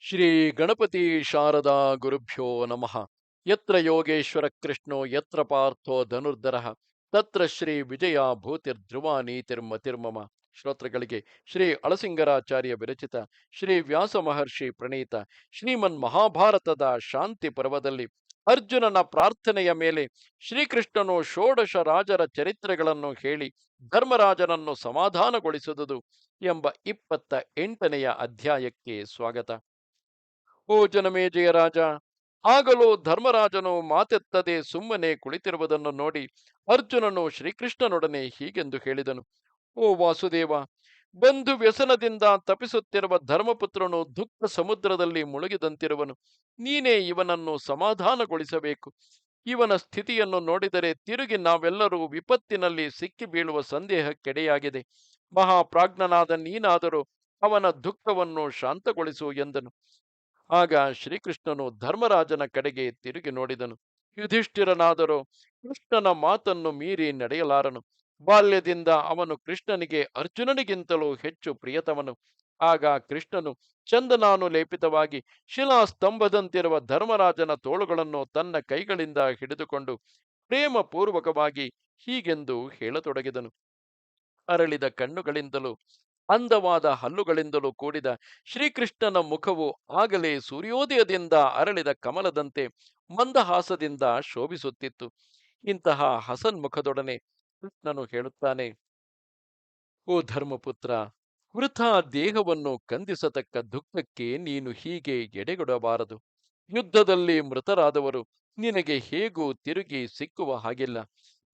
ಶ್ರೀ ಗಣಪತಿ ಶಾರದಾ ಗುರುಭ್ಯೋ ನಮಃ. ಯತ್ರ ಯೋಗೇಶ್ವರ ಕೃಷ್ಣೋ ಯತ್ರ ಪಾರ್ಥೋ ಧನುರ್ಧರಃ ತತ್ರ ಶ್ರೀ ವಿಜಯ ಭೂತಿರ್ಧ್ರುವ ನೀತಿರ್ಮತಿರ್ಮಮ. ಶ್ರೋತೃಗಳಿಗೆ ಶ್ರೀ ಅಳಸಿಂಗರಾಚಾರ್ಯ ವಿರಚಿತ ಶ್ರೀ ವ್ಯಾಸ ಮಹರ್ಷಿ ಪ್ರಣೀತ ಶ್ರೀಮನ್ ಮಹಾಭಾರತದ ಶಾಂತಿ ಪರ್ವದಲ್ಲಿ ಅರ್ಜುನನ ಪ್ರಾರ್ಥನೆಯ ಮೇಲೆ ಶ್ರೀಕೃಷ್ಣನು ಷೋಡಶ ರಾಜರ ಚರಿತ್ರೆಗಳನ್ನು ಹೇಳಿ ಧರ್ಮರಾಜನನ್ನು ಸಮಾಧಾನಗೊಳಿಸುವುದು ಎಂಬ 28ನೆಯ ಅಧ್ಯಾಯಕ್ಕೆ ಸ್ವಾಗತ. ಓ ಜನಮೇಜಯ ರಾಜ, ಆಗಲೂ ಧರ್ಮರಾಜನು ಮಾತೆತ್ತದೆ ಸುಮ್ಮನೆ ಕುಳಿತಿರುವುದನ್ನು ನೋಡಿ ಅರ್ಜುನನು ಶ್ರೀಕೃಷ್ಣನೊಡನೆ ಹೀಗೆಂದು ಹೇಳಿದನು. ಓ ವಾಸುದೇವ, ಬಂಧು ವ್ಯಸನದಿಂದ ತಪಿಸುತ್ತಿರುವ ಧರ್ಮಪುತ್ರನು ದುಃಖ ಸಮುದ್ರದಲ್ಲಿ ಮುಳುಗಿದಂತಿರುವನು. ನೀನೇ ಇವನನ್ನು ಸಮಾಧಾನಗೊಳಿಸಬೇಕು. ಇವನ ಸ್ಥಿತಿಯನ್ನು ನೋಡಿದರೆ ತಿರುಗಿ ನಾವೆಲ್ಲರೂ ವಿಪತ್ತಿನಲ್ಲಿ ಸಿಕ್ಕಿ ಬೀಳುವ ಸಂದೇಹಕ್ಕೆಡೆಯಾಗಿದೆ. ಮಹಾಪ್ರಾಜ್ಞನಾದ ನೀನಾದರೂ ಅವನ ದುಃಖವನ್ನು ಶಾಂತಗೊಳಿಸು ಎಂದನು. ಆಗ ಶ್ರೀಕೃಷ್ಣನು ಧರ್ಮರಾಜನ ಕಡೆಗೆ ತಿರುಗಿ ನೋಡಿದನು. ಯುಧಿಷ್ಠಿರನಾದರೂ ಕೃಷ್ಣನ ಮಾತನ್ನು ಮೀರಿ ನಡೆಯಲಾರನು. ಬಾಲ್ಯದಿಂದ ಅವನು ಕೃಷ್ಣನಿಗೆ ಅರ್ಜುನನಿಗಿಂತಲೂ ಹೆಚ್ಚು ಪ್ರಿಯತಮನು. ಆಗ ಕೃಷ್ಣನು ಚಂದನಾನು ಲೇಪಿತವಾಗಿ ಶಿಲಾಸ್ತಂಭದಂತಿರುವ ಧರ್ಮರಾಜನ ತೋಳುಗಳನ್ನು ತನ್ನ ಕೈಗಳಿಂದ ಹಿಡಿದುಕೊಂಡು ಪ್ರೇಮಪೂರ್ವಕವಾಗಿ ಹೀಗೆಂದು ಹೇಳತೊಡಗಿದನು. ಅರಳಿದ ಕಣ್ಣುಗಳಿಂದಲೂ ಅಂದವಾದ ಹಲ್ಲುಗಳಿಂದಲೂ ಕೂಡಿದ ಶ್ರೀಕೃಷ್ಣನ ಮುಖವು ಆಗಲೇ ಸೂರ್ಯೋದಯದಿಂದ ಅರಳಿದ ಕಮಲದಂತೆ ಮಂದಹಾಸದಿಂದ ಶೋಭಿಸುತ್ತಿತ್ತು. ಇಂತಹ ಹಸನ್ಮುಖದೊಡನೆ ಕೃಷ್ಣನು ಹೇಳುತ್ತಾನೆ. ಓ ಧರ್ಮಪುತ್ರ, ವೃಥಾ ದೇಹವನ್ನು ಕಂದಿಸತಕ್ಕ ದುಃಖಕ್ಕೆ ನೀನು ಹೀಗೆ ಎಡೆಗೊಡಬಾರದು. ಯುದ್ಧದಲ್ಲಿ ಮೃತರಾದವರು ನಿನಗೆ ಹೇಗೂ ತಿರುಗಿ ಸಿಕ್ಕುವ ಹಾಗಿಲ್ಲ.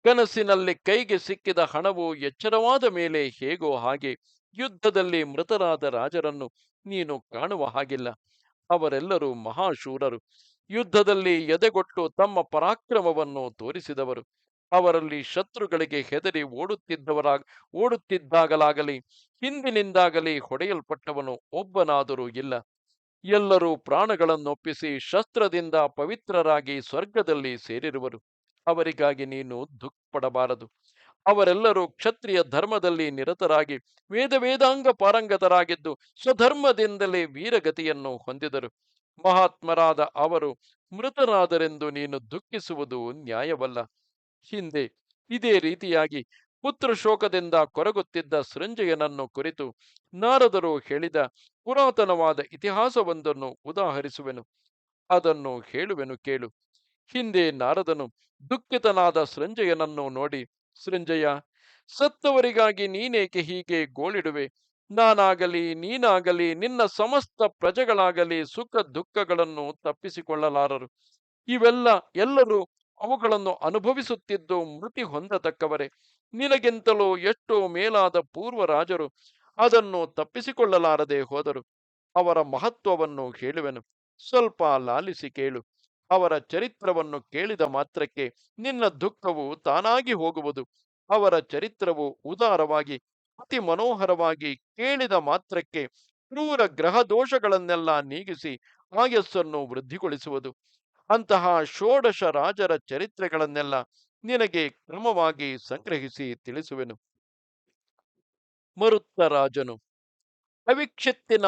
ಕನಸಿನಲ್ಲಿ ಕೈಗೆ ಸಿಕ್ಕಿದ ಹಣವು ಎಚ್ಚರವಾದ ಮೇಲೆ ಹೇಗೋ ಹಾಗೆ ಯುದ್ಧದಲ್ಲಿ ಮೃತರಾದ ರಾಜರನ್ನು ನೀನು ಕಾಣುವ ಹಾಗಿಲ್ಲ. ಅವರೆಲ್ಲರೂ ಮಹಾಶೂರರು. ಯುದ್ಧದಲ್ಲಿ ಎದೆಗೊಟ್ಟು ತಮ್ಮ ಪರಾಕ್ರಮವನ್ನು ತೋರಿಸಿದವರು. ಅವರಲ್ಲಿ ಶತ್ರುಗಳಿಗೆ ಹೆದರಿ ಓಡುತ್ತಿದ್ದಾಗಲಾಗಲಿ ಹಿಂದಿನಿಂದಾಗಲಿ ಹೊಡೆಯಲ್ಪಟ್ಟವನು ಒಬ್ಬನಾದರೂ ಇಲ್ಲ. ಎಲ್ಲರೂ ಪ್ರಾಣಗಳನ್ನೊಪ್ಪಿಸಿ ಶಸ್ತ್ರದಿಂದ ಪವಿತ್ರರಾಗಿ ಸ್ವರ್ಗದಲ್ಲಿ ಸೇರಿರುವರು. ಅವರಿಗಾಗಿ ನೀನು ದುಃಖಪಡಬಾರದು. ಅವರೆಲ್ಲರೂ ಕ್ಷತ್ರಿಯ ಧರ್ಮದಲ್ಲಿ ನಿರತರಾಗಿ ವೇದಾಂಗ ಪಾರಂಗತರಾಗಿದ್ದು ಸ್ವಧರ್ಮದಿಂದಲೇ ವೀರಗತಿಯನ್ನು ಹೊಂದಿದರು. ಮಹಾತ್ಮರಾದ ಅವರು ಮೃತರಾದರೆಂದು ನೀನು ದುಃಖಿಸುವುದು ನ್ಯಾಯವಲ್ಲ. ಹಿಂದೆ ಇದೇ ರೀತಿಯಾಗಿ ಪುತ್ರ ಶೋಕದಿಂದ ಕೊರಗುತ್ತಿದ್ದ ಸೃಂಜಯನನ್ನು ಕುರಿತು ನಾರದರು ಹೇಳಿದ ಪುರಾತನವಾದ ಇತಿಹಾಸವೊಂದನ್ನು ಉದಾಹರಿಸುವೆನು. ಅದನ್ನು ಹೇಳುವೆನು ಕೇಳು. ಹಿಂದೆ ನಾರದನು ದುಃಖಿತನಾದ ಸೃಂಜಯನನ್ನು ನೋಡಿ, ಸೃಂಜಯ, ಸತ್ತವರಿಗಾಗಿ ನೀನೇಕೆ ಹೀಗೆ ಗೋಳಿಡುವೆ? ನಾನಾಗಲಿ ನೀನಾಗಲಿ ನಿನ್ನ ಸಮಸ್ತ ಪ್ರಜೆಗಳಾಗಲಿ ಸುಖ ದುಃಖಗಳನ್ನು ತಪ್ಪಿಸಿಕೊಳ್ಳಲಾರರು. ಎಲ್ಲರೂ ಅವುಗಳನ್ನು ಅನುಭವಿಸುತ್ತಿದ್ದು ಮೃತಿ ಹೊಂದತಕ್ಕವರೇ. ನಿನಗಿಂತಲೂ ಎಷ್ಟೋ ಮೇಲಾದ ಪೂರ್ವ ರಾಜರು ಅದನ್ನು ತಪ್ಪಿಸಿಕೊಳ್ಳಲಾರದೆ ಹೋದರು. ಅವರ ಮಹತ್ವವನ್ನು ಹೇಳುವೆನು, ಸ್ವಲ್ಪ ಲಾಲಿಸಿ ಕೇಳು. ಅವರ ಚರಿತ್ರವನ್ನು ಕೇಳಿದ ಮಾತ್ರಕ್ಕೆ ನಿನ್ನ ದುಃಖವು ತಾನಾಗಿ ಹೋಗುವುದು. ಅವರ ಚರಿತ್ರವು ಉದಾರವಾಗಿ ಅತಿ ಮನೋಹರವಾಗಿ ಕೇಳಿದ ಮಾತ್ರಕ್ಕೆ ಕ್ರೂರ ಗ್ರಹ ದೋಷಗಳನ್ನೆಲ್ಲ ನೀಗಿಸಿ ಆಯಸ್ಸನ್ನು ವೃದ್ಧಿಗೊಳಿಸುವುದು. ಅಂತಹ ಷೋಡಶ ರಾಜರ ಚರಿತ್ರೆಗಳನ್ನೆಲ್ಲ ನಿನಗೆ ಕ್ರಮವಾಗಿ ಸಂಗ್ರಹಿಸಿ ತಿಳಿಸುವೆನು. ಮರುತ್ತ ರಾಜನು, ಅವಿಕ್ಷಿತ್ತಿನ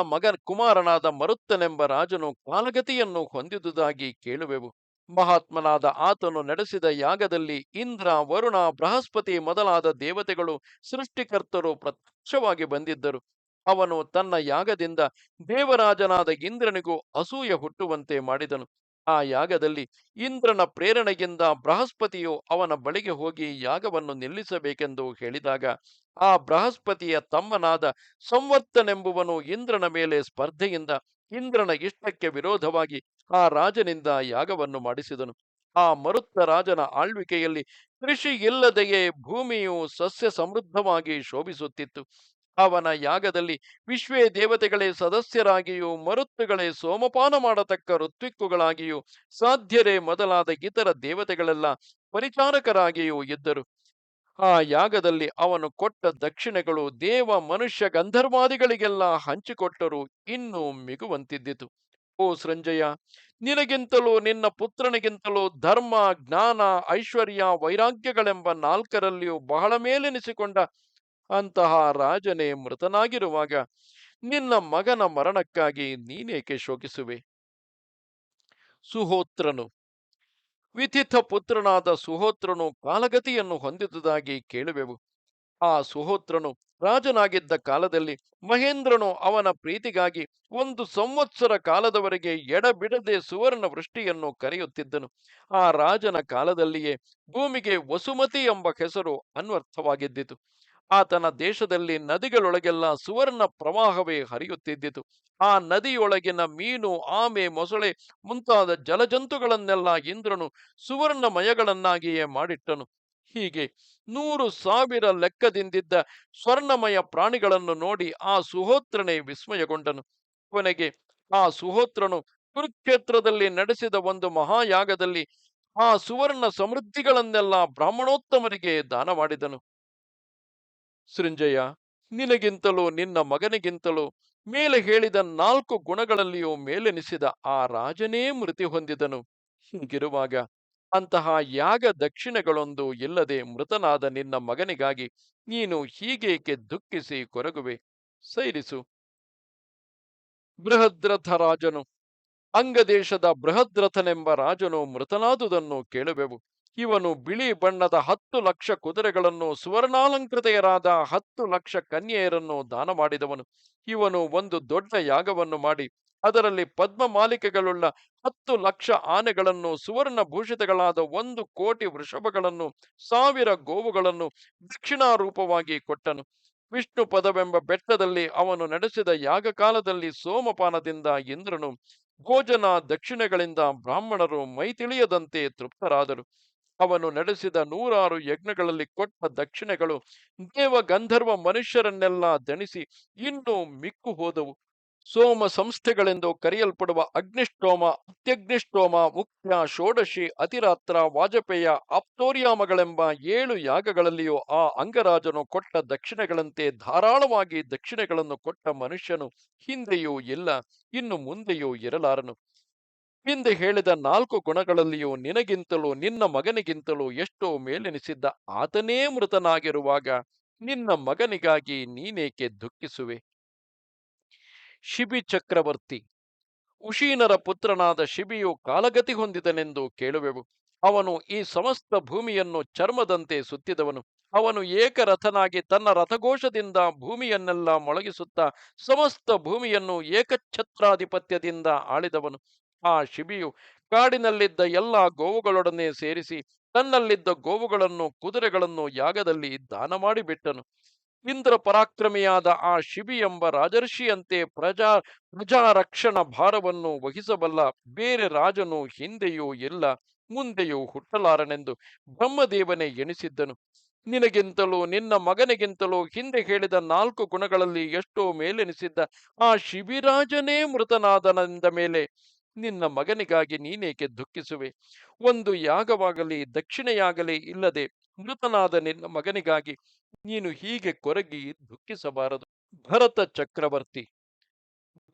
ಕುಮಾರನಾದ ಮರುತ್ತನೆಂಬ ರಾಜನು ಕಾಲಗತಿಯನ್ನು ಹೊಂದಿದುದಾಗಿ ಕೇಳುವೆವು. ಮಹಾತ್ಮನಾದ ಆತನು ನಡೆಸಿದ ಯಾಗದಲ್ಲಿ ಇಂದ್ರ, ವರುಣ, ಬೃಹಸ್ಪತಿ ಮೊದಲಾದ ದೇವತೆಗಳು ಸೃಷ್ಟಿಕರ್ತರು ಪ್ರತ್ಯಕ್ಷವಾಗಿ ಬಂದಿದ್ದರು. ಅವನು ತನ್ನ ಯಾಗದಿಂದ ದೇವರಾಜನಾದ ಇಂದ್ರನಿಗೂ ಅಸೂಯೆ ಹುಟ್ಟುವಂತೆ ಮಾಡಿದನು. ಆ ಯಾಗದಲ್ಲಿ ಇಂದ್ರನ ಪ್ರೇರಣೆಯಿಂದ ಬೃಹಸ್ಪತಿಯು ಅವನ ಬಳಿಗೆ ಹೋಗಿ ಯಾಗವನ್ನು ನಿಲ್ಲಿಸಬೇಕೆಂದು ಹೇಳಿದಾಗ ಆ ಬೃಹಸ್ಪತಿಯ ತಮ್ಮನಾದ ಸಂವರ್ತನೆಂಬುವನು ಇಂದ್ರನ ಮೇಲೆ ಸ್ಪರ್ಧೆಯಿಂದ ಇಂದ್ರನ ಇಷ್ಟಕ್ಕೆ ವಿರೋಧವಾಗಿ ಆ ರಾಜನಿಂದ ಯಾಗವನ್ನು ಮಾಡಿಸಿದನು. ಆ ಮರುತ್ತ ರಾಜನ ಆಳ್ವಿಕೆಯಲ್ಲಿ ಕೃಷಿ ಇಲ್ಲದೆಯೇ ಭೂಮಿಯು ಸಸ್ಯ ಸಮೃದ್ಧವಾಗಿ ಶೋಭಿಸುತ್ತಿತ್ತು. ಅವನ ಯಾಗದಲ್ಲಿ ವಿಶ್ವೇ ದೇವತೆಗಳೇ ಸದಸ್ಯರಾಗಿಯೂ ಮರುತ್ತುಗಳೇ ಸೋಮಪಾನ ಮಾಡತಕ್ಕ ಋತ್ವಿಕ್ಕುಗಳಾಗಿಯೂ ಸಾಧ್ಯರೇ ಮೊದಲಾದ ಇತರ ದೇವತೆಗಳೆಲ್ಲ ಪರಿಚಾರಕರಾಗಿಯೂ ಇದ್ದರು. ಆ ಯಾಗದಲ್ಲಿ ಅವನು ಕೊಟ್ಟ ದಕ್ಷಿಣೆಗಳು ದೇವ ಮನುಷ್ಯ ಗಂಧರ್ವಾದಿಗಳಿಗೆಲ್ಲ ಹಂಚಿಕೊಟ್ಟರೂ ಇನ್ನೂ ಮಿಗುವಂತಿದ್ದಿತು. ಓ ಸೃಂಜಯ, ನಿನಗಿಂತಲೂ ನಿನ್ನ ಪುತ್ರನಿಗಿಂತಲೂ ಧರ್ಮ, ಜ್ಞಾನ, ಐಶ್ವರ್ಯ, ವೈರಾಗ್ಯಗಳೆಂಬ ನಾಲ್ಕರಲ್ಲಿಯೂ ಬಹಳ ಮೇಲೆನಿಸಿಕೊಂಡ ಅಂತಹ ರಾಜನೇ ಮೃತನಾಗಿರುವಾಗ ನಿನ್ನ ಮಗನ ಮರಣಕ್ಕಾಗಿ ನೀನೇಕೆ ಶೋಕಿಸುವೆ? ಸುಹೋತ್ರನು. ವಿಥಿತ ಪುತ್ರನಾದ ಸುಹೋತ್ರನು ಕಾಲಗತಿಯನ್ನು ಹೊಂದಿದುದಾಗಿ ಕೇಳುವೆವು. ಆ ಸುಹೋತ್ರನು ರಾಜನಾಗಿದ್ದ ಕಾಲದಲ್ಲಿ ಮಹೇಂದ್ರನು ಅವನ ಪ್ರೀತಿಗಾಗಿ 1 ಸಂವತ್ಸರ ಕಾಲದವರೆಗೆ ಎಡಬಿಡದೆ ಸುವರ್ಣ ವೃಷ್ಟಿಯನ್ನು ಕರೆಯುತ್ತಿದ್ದನು. ಆ ರಾಜನ ಕಾಲದಲ್ಲಿಯೇ ಭೂಮಿಗೆ ವಸುಮತಿ ಎಂಬ ಹೆಸರು ಅನ್ವರ್ಥವಾಗಿದ್ದಿತು. ಆತನ ದೇಶದಲ್ಲಿ ನದಿಗಳೊಳಗೆಲ್ಲ ಸುವರ್ಣ ಪ್ರವಾಹವೇ ಹರಿಯುತ್ತಿದ್ದಿತು. ಆ ನದಿಯೊಳಗಿನ ಮೀನು, ಆಮೆ, ಮೊಸಳೆ ಮುಂತಾದ ಜಲಜಂತುಗಳನ್ನೆಲ್ಲ ಇಂದ್ರನು ಸುವರ್ಣಮಯಗಳನ್ನಾಗಿಯೇ ಮಾಡಿಟ್ಟನು. ಹೀಗೆ 100,000 ಲೆಕ್ಕದಿಂದಿದ್ದ ಸ್ವರ್ಣಮಯ ಪ್ರಾಣಿಗಳನ್ನು ನೋಡಿ ಆ ಸುಹೋತ್ರನೇ ವಿಸ್ಮಯಗೊಂಡನು. ಕೊನೆಗೆ ಆ ಸುಹೋತ್ರನು ಕುರುಕ್ಷೇತ್ರದಲ್ಲಿ ನಡೆಸಿದ ಒಂದು ಮಹಾಯಾಗದಲ್ಲಿ ಆ ಸುವರ್ಣ ಸಮೃದ್ಧಿಗಳನ್ನೆಲ್ಲ ಬ್ರಾಹ್ಮಣೋತ್ತಮರಿಗೆ ದಾನ ಮಾಡಿದನು. ಸೃಂಜಯ, ನಿನಗಿಂತಲೂ ನಿನ್ನ ಮಗನಿಗಿಂತಲೂ ಮೇಲೆ ಹೇಳಿದ 4 ಗುಣಗಳಲ್ಲಿಯೂ ಮೇಲೆನಿಸಿದ ಆ ರಾಜನೇ ಮೃತಿ ಹೊಂದಿದನು. ಹೀಗಿರುವಾಗ ಅಂತಹ ಯಾಗ ದಕ್ಷಿಣೆಗಳೊಂದು ಇಲ್ಲದೆ ಮೃತನಾದ ನಿನ್ನ ಮಗನಿಗಾಗಿ ನೀನು ಹೀಗೇಕೆ ದುಃಖಿಸಿ ಕೊರಗುವೆ? ಸೈರಿಸು. ಬೃಹದ್ರಥ ರಾಜನು. ಅಂಗದೇಶದ ಬೃಹದ್ರಥನೆಂಬ ರಾಜನು ಮೃತನಾದುದನ್ನು ಕೇಳುವೆವು. ಇವನು ಬಿಳಿ ಬಣ್ಣದ 10 ಲಕ್ಷ ಕುದುರೆಗಳನ್ನು, ಸುವರ್ಣಾಲಂಕೃತೆಯರಾದ 10 ಲಕ್ಷ ಕನ್ಯೆಯರನ್ನು ದಾನ ಮಾಡಿದವನು. ಇವನು ಒಂದು ದೊಡ್ಡ ಯಾಗವನ್ನು ಮಾಡಿ ಅದರಲ್ಲಿ ಪದ್ಮಮಾಲಿಕೆಗಳುಳ್ಳ 10 ಲಕ್ಷ ಆನೆಗಳನ್ನು, ಸುವರ್ಣ ಭೂಷಿತಗಳಾದ 1 ಕೋಟಿ ವೃಷಭಗಳನ್ನು, 1000 ಗೋವುಗಳನ್ನು ದಕ್ಷಿಣಾರೂಪವಾಗಿ ಕೊಟ್ಟನು. ವಿಷ್ಣು ಪದವೆಂಬ ಬೆಟ್ಟದಲ್ಲಿ ಅವನು ನಡೆಸಿದ ಯಾಗಕಾಲದಲ್ಲಿ ಸೋಮಪಾನದಿಂದ ಇಂದ್ರನು, ಭೋಜನ ದಕ್ಷಿಣೆಗಳಿಂದ ಬ್ರಾಹ್ಮಣರು ಮೈತಿಳಿಯದಂತೆ ತೃಪ್ತರಾದರು. ಅವನು ನಡೆಸಿದ 100 ಯಜ್ಞಗಳಲ್ಲಿ ಕೊಟ್ಟ ದಕ್ಷಿಣೆಗಳು ದೇವ ಗಂಧರ್ವ ಮನುಷ್ಯರನ್ನೆಲ್ಲ ದಣಿಸಿ ಇನ್ನೂ ಮಿಕ್ಕು ಹೋದವು. ಸೋಮ ಸಂಸ್ಥೆಗಳೆಂದು ಕರೆಯಲ್ಪಡುವ ಅಗ್ನಿಷ್ಟೋಮ, ಅತ್ಯಗ್ನಿಷ್ಟೋಮ, ಮುಖ್ಯ, ಷೋಡಶಿ, ಅತಿರಾತ್ರ, ವಾಜಪೇಯ, ಆಪ್ತೋರ್ಯಾಮಗಳೆಂಬ 7 ಯಾಗಗಳಲ್ಲಿಯೂ ಆ ಅಂಗರಾಜನು ಕೊಟ್ಟ ದಕ್ಷಿಣೆಗಳಂತೆ ಧಾರಾಳವಾಗಿ ದಕ್ಷಿಣೆಗಳನ್ನು ಕೊಟ್ಟ ಮನುಷ್ಯನು ಹಿಂದೆಯೂ ಇಲ್ಲ, ಇನ್ನು ಮುಂದೆಯೂ ಇರಲಾರನು. ಹಿಂದೆ ಹೇಳಿದ 4 ಗುಣಗಳಲ್ಲಿಯೂ ನಿನಗಿಂತಲೂ ನಿನ್ನ ಮಗನಿಗಿಂತಲೂ ಎಷ್ಟೋ ಮೇಲೆನಿಸಿದ್ದ ಆತನೇ ಮೃತನಾಗಿರುವಾಗ ನಿನ್ನ ಮಗನಿಗಾಗಿ ನೀನೇಕೆ ದುಃಖಿಸುವೆ? ಶಿಬಿ ಚಕ್ರವರ್ತಿ. ಉಶೀನರ ಪುತ್ರನಾದ ಶಿಬಿಯು ಕಾಲಗತಿ ಹೊಂದಿದನೆಂದು ಕೇಳುವೆವು. ಅವನು ಈ ಸಮಸ್ತ ಭೂಮಿಯನ್ನು ಚರ್ಮದಂತೆ ಸುತ್ತಿದವನು. ಅವನು ಏಕರಥನಾಗಿ ತನ್ನ ರಥಘೋಷದಿಂದ ಭೂಮಿಯನ್ನೆಲ್ಲ ಮೊಳಗಿಸುತ್ತಾ ಸಮಸ್ತ ಭೂಮಿಯನ್ನು ಏಕಛತ್ರಾಧಿಪತ್ಯದಿಂದ ಆಳಿದವನು. ಆ ಶಿಬಿಯು ಕಾಡಿನಲ್ಲಿದ್ದ ಎಲ್ಲ ಗೋವುಗಳೊಡನೆ ಸೇರಿಸಿ ತನ್ನಲ್ಲಿದ್ದ ಗೋವುಗಳನ್ನು, ಕುದುರೆಗಳನ್ನು ಯಾಗದಲ್ಲಿ ದಾನ ಮಾಡಿಬಿಟ್ಟನು. ಇಂದ್ರ ಪರಾಕ್ರಮಿಯಾದ ಆ ಶಿಬಿ ಎಂಬ ರಾಜರ್ಷಿಯಂತೆ ಪ್ರಜಾರಕ್ಷಣ ಭಾರವನ್ನು ವಹಿಸಬಲ್ಲ ಬೇರೆ ರಾಜನು ಹಿಂದೆಯೂ ಇಲ್ಲ, ಮುಂದೆಯೂ ಹುಟ್ಟಲಾರನೆಂದು ಬ್ರಹ್ಮದೇವನೇ ಎಣಿಸಿದ್ದನು. ನಿನಗಿಂತಲೂ ನಿನ್ನ ಮಗನಿಗಿಂತಲೂ ಹಿಂದೆ ಹೇಳಿದ 4 ಗುಣಗಳಲ್ಲಿ ಎಷ್ಟೋ ಮೇಲೆನಿಸಿದ್ದ ಆ ಶಿಬಿರಾಜನೇ ಮೃತನಾದನೆಂದ ಮೇಲೆ ನಿನ್ನ ಮಗನಿಗಾಗಿ ನೀನೇಕೆ ದುಃಖಿಸುವೆ? ಒಂದು ಯಾಗವಾಗಲಿ ದಕ್ಷಿಣೆಯಾಗಲಿ ಇಲ್ಲದೆ ಮೃತನಾದ ನಿನ್ನ ಮಗನಿಗಾಗಿ ನೀನು ಹೀಗೆ ಕೊರಗಿ ದುಃಖಿಸಬಾರದು. ಭರತ ಚಕ್ರವರ್ತಿ.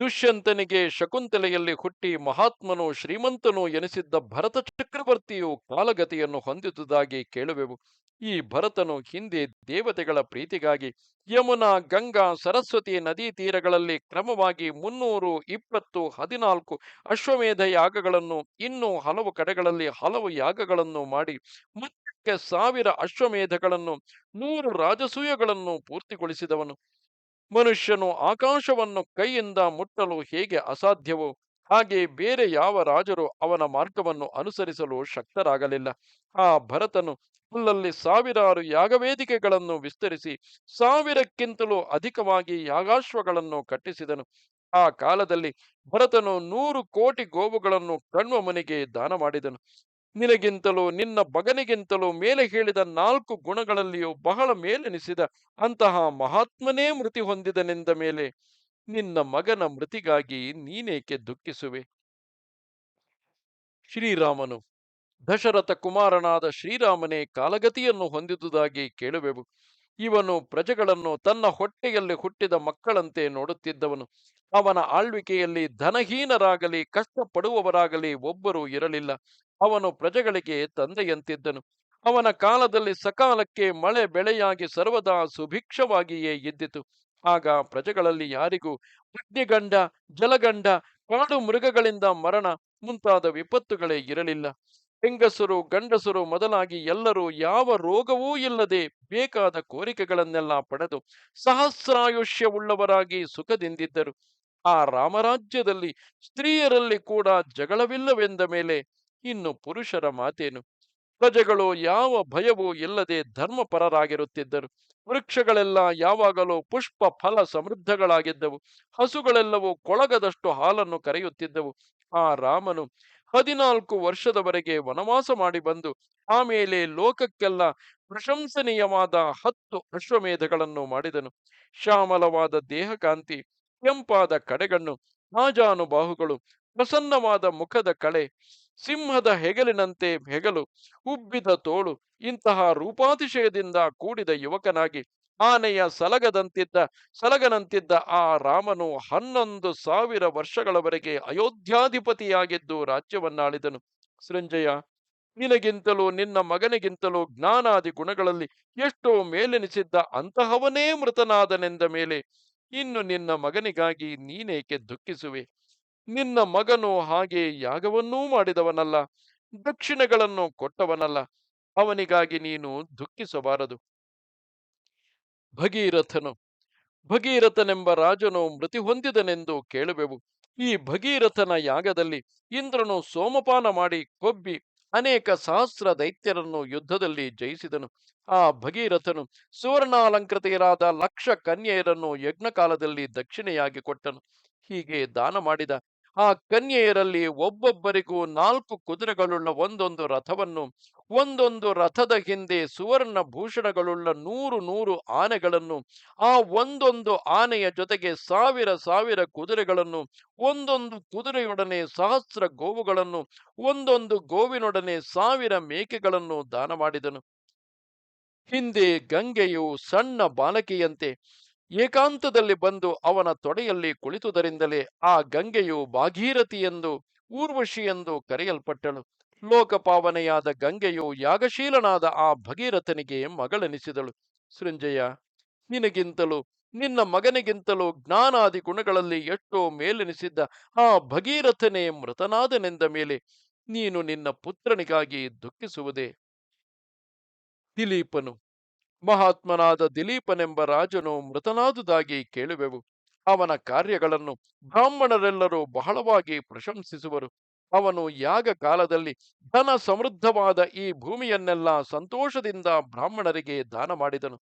ದುಷ್ಯಂತನಿಗೆ ಶಕುಂತಲೆಯಲ್ಲಿ ಹುಟ್ಟಿ ಮಹಾತ್ಮನು ಶ್ರೀಮಂತನು ಎನಿಸಿದ್ದ ಭರತ ಚಕ್ರವರ್ತಿಯು ಕಾಲಗತಿಯನ್ನು ಹೊಂದಿದುದಾಗಿ ಕೇಳುವೆವು. ಈ ಭರತನು ಹಿಂದೆ ದೇವತೆಗಳ ಪ್ರೀತಿಗಾಗಿ ಯಮುನಾ, ಗಂಗಾ, ಸರಸ್ವತಿ ನದಿ ತೀರಗಳಲ್ಲಿ ಕ್ರಮವಾಗಿ 320, 14 ಅಶ್ವಮೇಧ ಯಾಗಗಳನ್ನು, ಇನ್ನೂ ಹಲವು ಕಡೆಗಳಲ್ಲಿ ಹಲವು ಯಾಗಗಳನ್ನು ಮಾಡಿ ಮುಂದಕ್ಕೆ 1000 ಅಶ್ವಮೇಧಗಳನ್ನು, 100 ರಾಜಸೂಯಗಳನ್ನು ಪೂರ್ತಿಗೊಳಿಸಿದವನು. ಮನುಷ್ಯನು ಆಕಾಶವನ್ನು ಕೈಯಿಂದ ಮುಟ್ಟಲು ಹೇಗೆ ಅಸಾಧ್ಯವೋ ಹಾಗೆ ಬೇರೆ ಯಾವ ರಾಜರು ಅವನ ಮಾರ್ಗವನ್ನು ಅನುಸರಿಸಲು ಶಕ್ತರಾಗಲಿಲ್ಲ. ಆ ಭರತನು ಅಲ್ಲಲ್ಲಿ 1000 ಯಾಗವೇದಿಕೆಗಳನ್ನು ವಿಸ್ತರಿಸಿ 1000ಕ್ಕಿಂತಲೂ ಅಧಿಕವಾಗಿ ಯಾಗಾಶ್ವಗಳನ್ನು ಕಟ್ಟಿಸಿದನು. ಆ ಕಾಲದಲ್ಲಿ ಭರತನು 100 ಕೋಟಿ ಗೋವುಗಳನ್ನು ಕಣ್ವಮನಿಗೆ ದಾನ ಮಾಡಿದನು. ನಿನಗಿಂತಲೂ ನಿನ್ನ ಮಗನಿಗಿಂತಲೂ ಮೇಲೆ ಹೇಳಿದ 4 ಗುಣಗಳಲ್ಲಿಯೂ ಬಹಳ ಮೇಲೆನಿಸಿದ ಅಂತಹ ಮಹಾತ್ಮನೇ ಮೃತಿ ಹೊಂದಿದನೆಂದ ಮೇಲೆ ನಿನ್ನ ಮಗನ ಮೃತಿಗಾಗಿ ನೀನೇಕೆ ದುಃಖಿಸುವೆ? ಶ್ರೀರಾಮನು. ದಶರಥ ಕುಮಾರನಾದ ಶ್ರೀರಾಮನೇ ಕಾಲಗತಿಯನ್ನು ಹೊಂದಿದುದಾಗಿ ಕೇಳುವೆವು. ಇವನು ಪ್ರಜೆಗಳನ್ನು ತನ್ನ ಹೊಟ್ಟೆಯಲ್ಲಿ ಹುಟ್ಟಿದ ಮಕ್ಕಳಂತೆ ನೋಡುತ್ತಿದ್ದವನು. ಅವನ ಆಳ್ವಿಕೆಯಲ್ಲಿ ಧನಹೀನರಾಗಲಿ ಕಷ್ಟಪಡುವವರಾಗಲಿ ಒಬ್ಬರೂ ಇರಲಿಲ್ಲ. ಅವನು ಪ್ರಜೆಗಳಿಗೆ ತಂದೆಯಂತಿದ್ದನು. ಅವನ ಕಾಲದಲ್ಲಿ ಸಕಾಲಕ್ಕೆ ಮಳೆ ಬೆಳೆಯಾಗಿ ಸರ್ವದಾ ಸುಭಿಕ್ಷವಾಗಿಯೇ ಇದ್ದಿತು. ಆಗ ಪ್ರಜೆಗಳಲ್ಲಿ ಯಾರಿಗೂ ಅಗ್ನಿಗಂಡ, ಜಲಗಂಡ, ಕಾಡು ಮೃಗಗಳಿಂದ ಮರಣ ಮುಂತಾದ ವಿಪತ್ತುಗಳೇ ಇರಲಿಲ್ಲ. ಹೆಂಗಸರು, ಗಂಡಸರು ಮೊದಲಾಗಿ ಎಲ್ಲರೂ ಯಾವ ರೋಗವೂ ಇಲ್ಲದೆ ಬೇಕಾದ ಕೋರಿಕೆಗಳನ್ನೆಲ್ಲ ಪಡೆದು ಸಹಸ್ರಾಯುಷ್ಯವುಳ್ಳವರಾಗಿ ಸುಖದಿಂದಿದ್ದರು. ಆ ರಾಮರಾಜ್ಯದಲ್ಲಿ ಸ್ತ್ರೀಯರಲ್ಲಿ ಕೂಡ ಜಗಳವಿಲ್ಲವೆಂದ ಮೇಲೆ ಇನ್ನು ಪುರುಷರ ಮಾತೇನು? ಪ್ರಜೆಗಳು ಯಾವ ಭಯವೂ ಇಲ್ಲದೆ ಧರ್ಮಪರರಾಗಿರುತ್ತಿದ್ದರು. ವೃಕ್ಷಗಳೆಲ್ಲ ಯಾವಾಗಲೂ ಪುಷ್ಪ ಫಲ ಸಮೃದ್ಧಗಳಾಗಿದ್ದವು. ಹಸುಗಳೆಲ್ಲವೂ ಕೊಳಗದಷ್ಟು ಹಾಲನ್ನು ಕರೆಯುತ್ತಿದ್ದವು. ಆ ರಾಮನು 14 ವರ್ಷದವರೆಗೆ ವನವಾಸ ಮಾಡಿ ಬಂದು ಆಮೇಲೆ ಲೋಕಕ್ಕೆಲ್ಲ ಪ್ರಶಂಸನೀಯವಾದ 10 ಅಶ್ವಮೇಧಗಳನ್ನು ಮಾಡಿದನು. ಶ್ಯಾಮಲವಾದ ದೇಹಕಾಂತಿ, ಕೆಂಪಾದ ಕಡೆಗಣ್ಣು, ಆಜಾನುಬಾಹುಗಳು, ಪ್ರಸನ್ನವಾದ ಮುಖದ ಕಳೆ, ಸಿಂಹದ ಹೆಗಲಿನಂತೆ ಹೆಗಲು, ಉಬ್ಬಿದ ತೋಳು, ಇಂತಹ ರೂಪಾತಿಶಯದಿಂದ ಕೂಡಿದ ಯುವಕನಾಗಿ ಆನೆಯ ಸಲಗನಂತಿದ್ದ ಆ ರಾಮನು 11,000 ವರ್ಷಗಳವರೆಗೆ ಅಯೋಧ್ಯಾಧಿಪತಿಯಾಗಿದ್ದು ರಾಜ್ಯವನ್ನಾಳಿದನು. ಸೃಂಜಯ, ನಿನಗಿಂತಲೂ ನಿನ್ನ ಮಗನಿಗಿಂತಲೂ ಜ್ಞಾನಾದಿ ಗುಣಗಳಲ್ಲಿ ಎಷ್ಟೋ ಮೇಲೆನಿಸಿದ್ದ ಅಂತಹವನೇ ಮೃತನಾದನೆಂದ ಮೇಲೆ ಇನ್ನು ನಿನ್ನ ಮಗನಿಗಾಗಿ ನೀನೇಕೆ ದುಃಖಿಸುವೆ? ನಿನ್ನ ಮಗನು ಹಾಗೆ ಯಾಗವನ್ನೂ ಮಾಡಿದವನಲ್ಲ, ದಕ್ಷಿಣೆಗಳನ್ನು ಕೊಟ್ಟವನಲ್ಲ. ಅವನಿಗಾಗಿ ನೀನು ದುಃಖಿಸಬಾರದು. ಭಗೀರಥನು ಭಗೀರಥನೆಂಬ ರಾಜನು ಮೃತಿ ಹೊಂದಿದನೆಂದು ಕೇಳುವೆವು. ಈ ಭಗೀರಥನ ಯಾಗದಲ್ಲಿ ಇಂದ್ರನು ಸೋಮಪಾನ ಮಾಡಿ ಕೊಬ್ಬಿ ಅನೇಕ ಸಹಸ್ರ ದೈತ್ಯರನ್ನು ಯುದ್ಧದಲ್ಲಿ ಜಯಿಸಿದನು. ಆ ಭಗೀರಥನು ಸುವರ್ಣಾಲಂಕೃತೆಯರಾದ 1,00,000 ಕನ್ಯೆಯರನ್ನು ಯಜ್ಞಕಾಲದಲ್ಲಿ ದಕ್ಷಿಣೆಯಾಗಿ ಕೊಟ್ಟನು. ಹೀಗೆ ದಾನ ಮಾಡಿದ ಆ ಕನ್ಯೆಯರಲ್ಲಿ ಒಬ್ಬೊಬ್ಬರಿಗೂ 4 ಕುದುರೆಗಳುಳ್ಳ ಒಂದೊಂದು ರಥವನ್ನು, ಒಂದೊಂದು ರಥದ ಹಿಂದೆ ಸುವರ್ಣ ಭೂಷಣಗಳುಳ್ಳ 100 ಆನೆಗಳನ್ನು, ಆ ಒಂದೊಂದು ಆನೆಯ ಜೊತೆಗೆ 1,000 ಕುದುರೆಗಳನ್ನು, ಒಂದೊಂದು ಕುದುರೆಯೊಡನೆ 1,000 ಗೋವುಗಳನ್ನು, ಒಂದೊಂದು ಗೋವಿನೊಡನೆ 1,000 ಮೇಕೆಗಳನ್ನು ದಾನ ಮಾಡಿದನು. ಹಿಂದೆ ಗಂಗೆಯು ಸಣ್ಣ ಬಾಲಕಿಯಂತೆ ಏಕಾಂತದಲ್ಲಿ ಬಂದು ಅವನ ತೊಡೆಯಲ್ಲಿ ಕುಳಿತುದರಿಂದಲೇ ಆ ಗಂಗೆಯು ಭಾಗೀರಥಿ ಎಂದು, ಊರ್ವಶಿ ಎಂದು ಕರೆಯಲ್ಪಟ್ಟಳು. ಲೋಕಪಾವನೆಯಾದ ಗಂಗೆಯು ಯಾಗಶೀಲನಾದ ಆ ಭಗೀರಥನಿಗೆ ಮಗಳೆನಿಸಿದಳು. ಸೃಂಜಯ, ನಿನಗಿಂತಲೂ ನಿನ್ನ ಮಗನಿಗಿಂತಲೂ ಜ್ಞಾನಾದಿ ಗುಣಗಳಲ್ಲಿ ಎಷ್ಟೋ ಮೇಲೆನಿಸಿದ್ದ ಆ ಭಗೀರಥನೇ ಮೃತನಾದನೆಂದ ಮೇಲೆ ನೀನು ನಿನ್ನ ಪುತ್ರನಿಗಾಗಿ ದುಃಖಿಸುವುದೇ? ದಿಲೀಪನು ಮಹಾತ್ಮನಾದ ದಿಲೀಪನೆಂಬ ರಾಜನು ಮೃತನಾದುದಾಗಿ ಕೇಳುವೆವು. ಅವನ ಕಾರ್ಯಗಳನ್ನು ಬ್ರಾಹ್ಮಣರೆಲ್ಲರೂ ಬಹಳವಾಗಿ ಪ್ರಶಂಸಿಸುವರು. ಅವನು ಯಾಗ ಕಾಲದಲ್ಲಿ ಧನ ಸಮೃದ್ಧವಾದ ಈ ಭೂಮಿಯನ್ನೆಲ್ಲ ಸಂತೋಷದಿಂದ ಬ್ರಾಹ್ಮಣರಿಗೆ ದಾನ ಮಾಡಿದನು.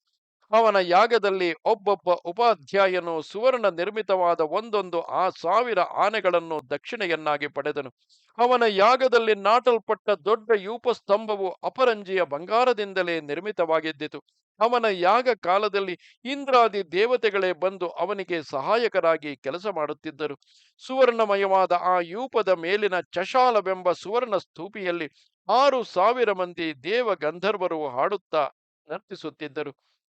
ಅವನ ಯಾಗದಲ್ಲಿ ಒಬ್ಬೊಬ್ಬ ಉಪಾಧ್ಯಾಯನು ಸುವರ್ಣ ನಿರ್ಮಿತವಾದ ಒಂದೊಂದು 1,000 ಆನೆಗಳನ್ನು ದಕ್ಷಿಣೆಯನ್ನಾಗಿ ಪಡೆದನು. ಅವನ ಯಾಗದಲ್ಲಿ ನಾಟಲ್ಪಟ್ಟ ದೊಡ್ಡ ಯೂಪಸ್ತಂಭವು ಅಪರಂಜಿಯ ಬಂಗಾರದಿಂದಲೇ ನಿರ್ಮಿತವಾಗಿದ್ದಿತು. ಅವನ ಯಾಗ ಕಾಲದಲ್ಲಿ ಇಂದ್ರಾದಿ ದೇವತೆಗಳೇ ಬಂದು ಅವನಿಗೆ ಸಹಾಯಕರಾಗಿ ಕೆಲಸ ಮಾಡುತ್ತಿದ್ದರು. ಸುವರ್ಣಮಯವಾದ ಆ ಯೂಪದ ಮೇಲಿನ ಚಶಾಲವೆಂಬ ಸುವರ್ಣ ಸ್ತೂಪಿಯಲ್ಲಿ 6,000 ಮಂದಿ ದೇವ ಗಂಧರ್ವರು ಹಾಡುತ್ತಾ ನರ್ತಿಸುತ್ತಿದ್ದರು.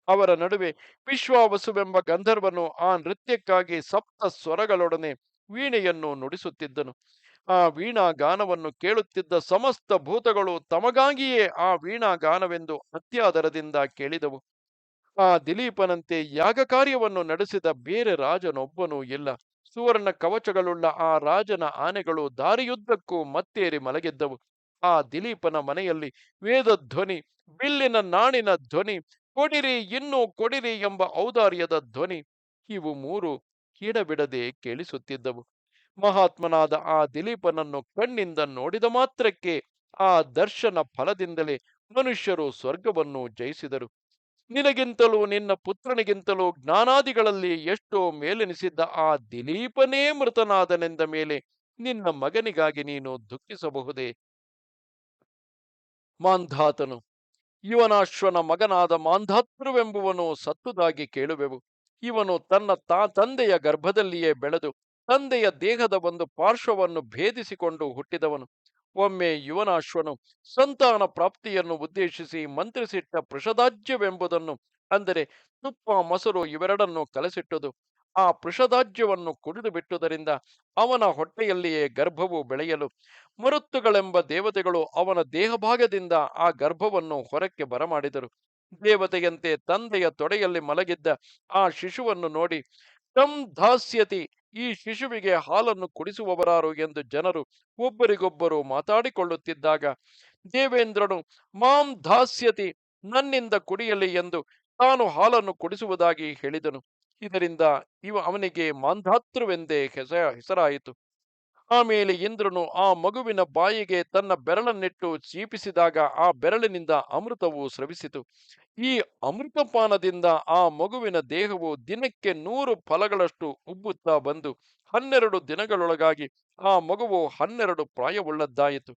ಅವರ ನಡುವೆ ವಿಶ್ವಾವಸುವೆಂಬ ಗಂಧರ್ವನು ಆ ನೃತ್ಯಕ್ಕಾಗಿ 7 ಸ್ವರಗಳೊಡನೆ ವೀಣೆಯನ್ನು ನುಡಿಸುತ್ತಿದ್ದನು. ಆ ವೀಣಾ ಗಾನವನ್ನು ಕೇಳುತ್ತಿದ್ದ ಸಮಸ್ತ ಭೂತಗಳು ತಮಗಾಗಿಯೇ ಆ ವೀಣಾ ಗಾನವೆಂದು ಅತ್ಯಾದರದಿಂದ ಕೇಳಿದವು. ಆ ದಿಲೀಪನಂತೆ ಯಾಗ ಕಾರ್ಯವನ್ನು ನಡೆಸಿದ ಬೇರೆ ರಾಜನೊಬ್ಬನೂ ಇಲ್ಲ. ಸುವರ್ಣ ಕವಚಗಳುಳ್ಳ ಆ ರಾಜನ ಆನೆಗಳು ದಾರಿಯುದ್ದಕ್ಕೂ ಮತ್ತೇರಿ ಮಲಗಿದ್ದವು. ಆ ದಿಲೀಪನ ಮನೆಯಲ್ಲಿ ವೇದಧ್ವನಿ, ಬಿಲ್ಲಿನ ನಾಣಿನ ಧ್ವನಿ, ಕೊಡಿರಿ ಇನ್ನೂ ಕೊಡಿರಿ ಎಂಬ ಔದಾರ್ಯದ ಧ್ವನಿ, ಇವು 3 ಎಡಬಿಡದೆ ಕೇಳಿಸುತ್ತಿದ್ದವು. ಮಹಾತ್ಮನಾದ ಆ ದಿಲೀಪನನ್ನು ಕಣ್ಣಿಂದ ನೋಡಿದ ಮಾತ್ರಕ್ಕೆ ಆ ದರ್ಶನ ಫಲದಿಂದಲೇ ಮನುಷ್ಯರು ಸ್ವರ್ಗವನ್ನು ಜಯಿಸಿದರು. ನಿನಗಿಂತಲೂ ನಿನ್ನ ಪುತ್ರನಿಗಿಂತಲೂ ಜ್ಞಾನಾದಿಗಳಲ್ಲಿ ಎಷ್ಟೋ ಮೇಲೆನಿಸಿದ್ದ ಆ ದಿಲೀಪನೇ ಮೃತನಾದನೆಂದ ಮೇಲೆ ನಿನ್ನ ಮಗನಿಗಾಗಿ ನೀನು ದುಃಖಿಸಬಹುದೇ? ಮಾಂಧಾತನು ಇವನಾಶ್ವನ ಮಗನಾದ ಮಾಂಧಾತೃವೆಂಬುವನು ಸತ್ತುದಾಗಿ ಕೇಳುವೆವು. ಇವನು ತನ್ನ ತಂದೆಯ ಗರ್ಭದಲ್ಲಿಯೇ ಬೆಳೆದು ತಂದೆಯ ದೇಹದ ಒಂದು ಪಾರ್ಶ್ವವನ್ನು ಭೇದಿಸಿಕೊಂಡು ಹುಟ್ಟಿದವನು. ಒಮ್ಮೆ ಯುವನಾಶ್ವನು ಸಂತಾನ ಪ್ರಾಪ್ತಿಯನ್ನು ಉದ್ದೇಶಿಸಿ ಮಂತ್ರಿಸಿಟ್ಟ ಪೃಷದಾಜ್ಯವೆಂಬುದನ್ನು, ಅಂದರೆ ತುಪ್ಪ ಮೊಸರು ಇವೆರಡನ್ನು ಕಲಸಿಟ್ಟುದು, ಆ ಪೃಷದಾಜ್ಯವನ್ನು ಕುಡಿದು ಬಿಟ್ಟುದರಿಂದ ಅವನ ಹೊಟ್ಟೆಯಲ್ಲಿಯೇ ಗರ್ಭವು ಬೆಳೆಯಲು ಮರುತ್ತುಗಳೆಂಬ ದೇವತೆಗಳು ಅವನ ದೇಹಭಾಗದಿಂದ ಆ ಗರ್ಭವನ್ನು ಹೊರಕ್ಕೆ ಬರಮಾಡಿದರು. ದೇವತೆಯಂತೆ ತಂದೆಯ ತೊಡೆಯಲ್ಲಿ ಮಲಗಿದ್ದ ಆ ಶಿಶುವನ್ನು ನೋಡಿ ತಂ ದಾಸ್ಯತಿ, ಈ ಶಿಶುವಿಗೆ ಹಾಲನ್ನು ಕುಡಿಸುವವರಾರು ಎಂದು ಜನರು ಒಬ್ಬರಿಗೊಬ್ಬರು ಮಾತಾಡಿಕೊಳ್ಳುತ್ತಿದ್ದಾಗ ದೇವೇಂದ್ರನು ಮಾಂ ದಾಸ್ಯತಿ, ನನ್ನಿಂದ ಕುಡಿಯಲಿ ಎಂದು ತಾನು ಹಾಲನ್ನು ಕುಡಿಸುವುದಾಗಿ ಹೇಳಿದನು. ಇದರಿಂದ ಅವನಿಗೆ ಮಾಂಧಾತೃವೆಂದೇ ಹೆಸರಾಯಿತು. ಆಮೇಲೆ ಇಂದ್ರನು ಆ ಮಗುವಿನ ಬಾಯಿಗೆ ತನ್ನ ಬೆರಳನ್ನಿಟ್ಟು ಚೀಪಿಸಿದಾಗ ಆ ಬೆರಳಿನಿಂದ ಅಮೃತವು ಸ್ರವಿಸಿತು. ಈ ಅಮೃತಪಾನದಿಂದ ಆ ಮಗುವಿನ ದೇಹವು ದಿನಕ್ಕೆ 100 ಫಲಗಳಷ್ಟು ಉಬ್ಬುತ್ತಾ ಬಂದು 12 ದಿನಗಳೊಳಗಾಗಿ ಆ ಮಗುವು 12 ಪ್ರಾಯವುಳ್ಳದ್ದಾಯಿತು.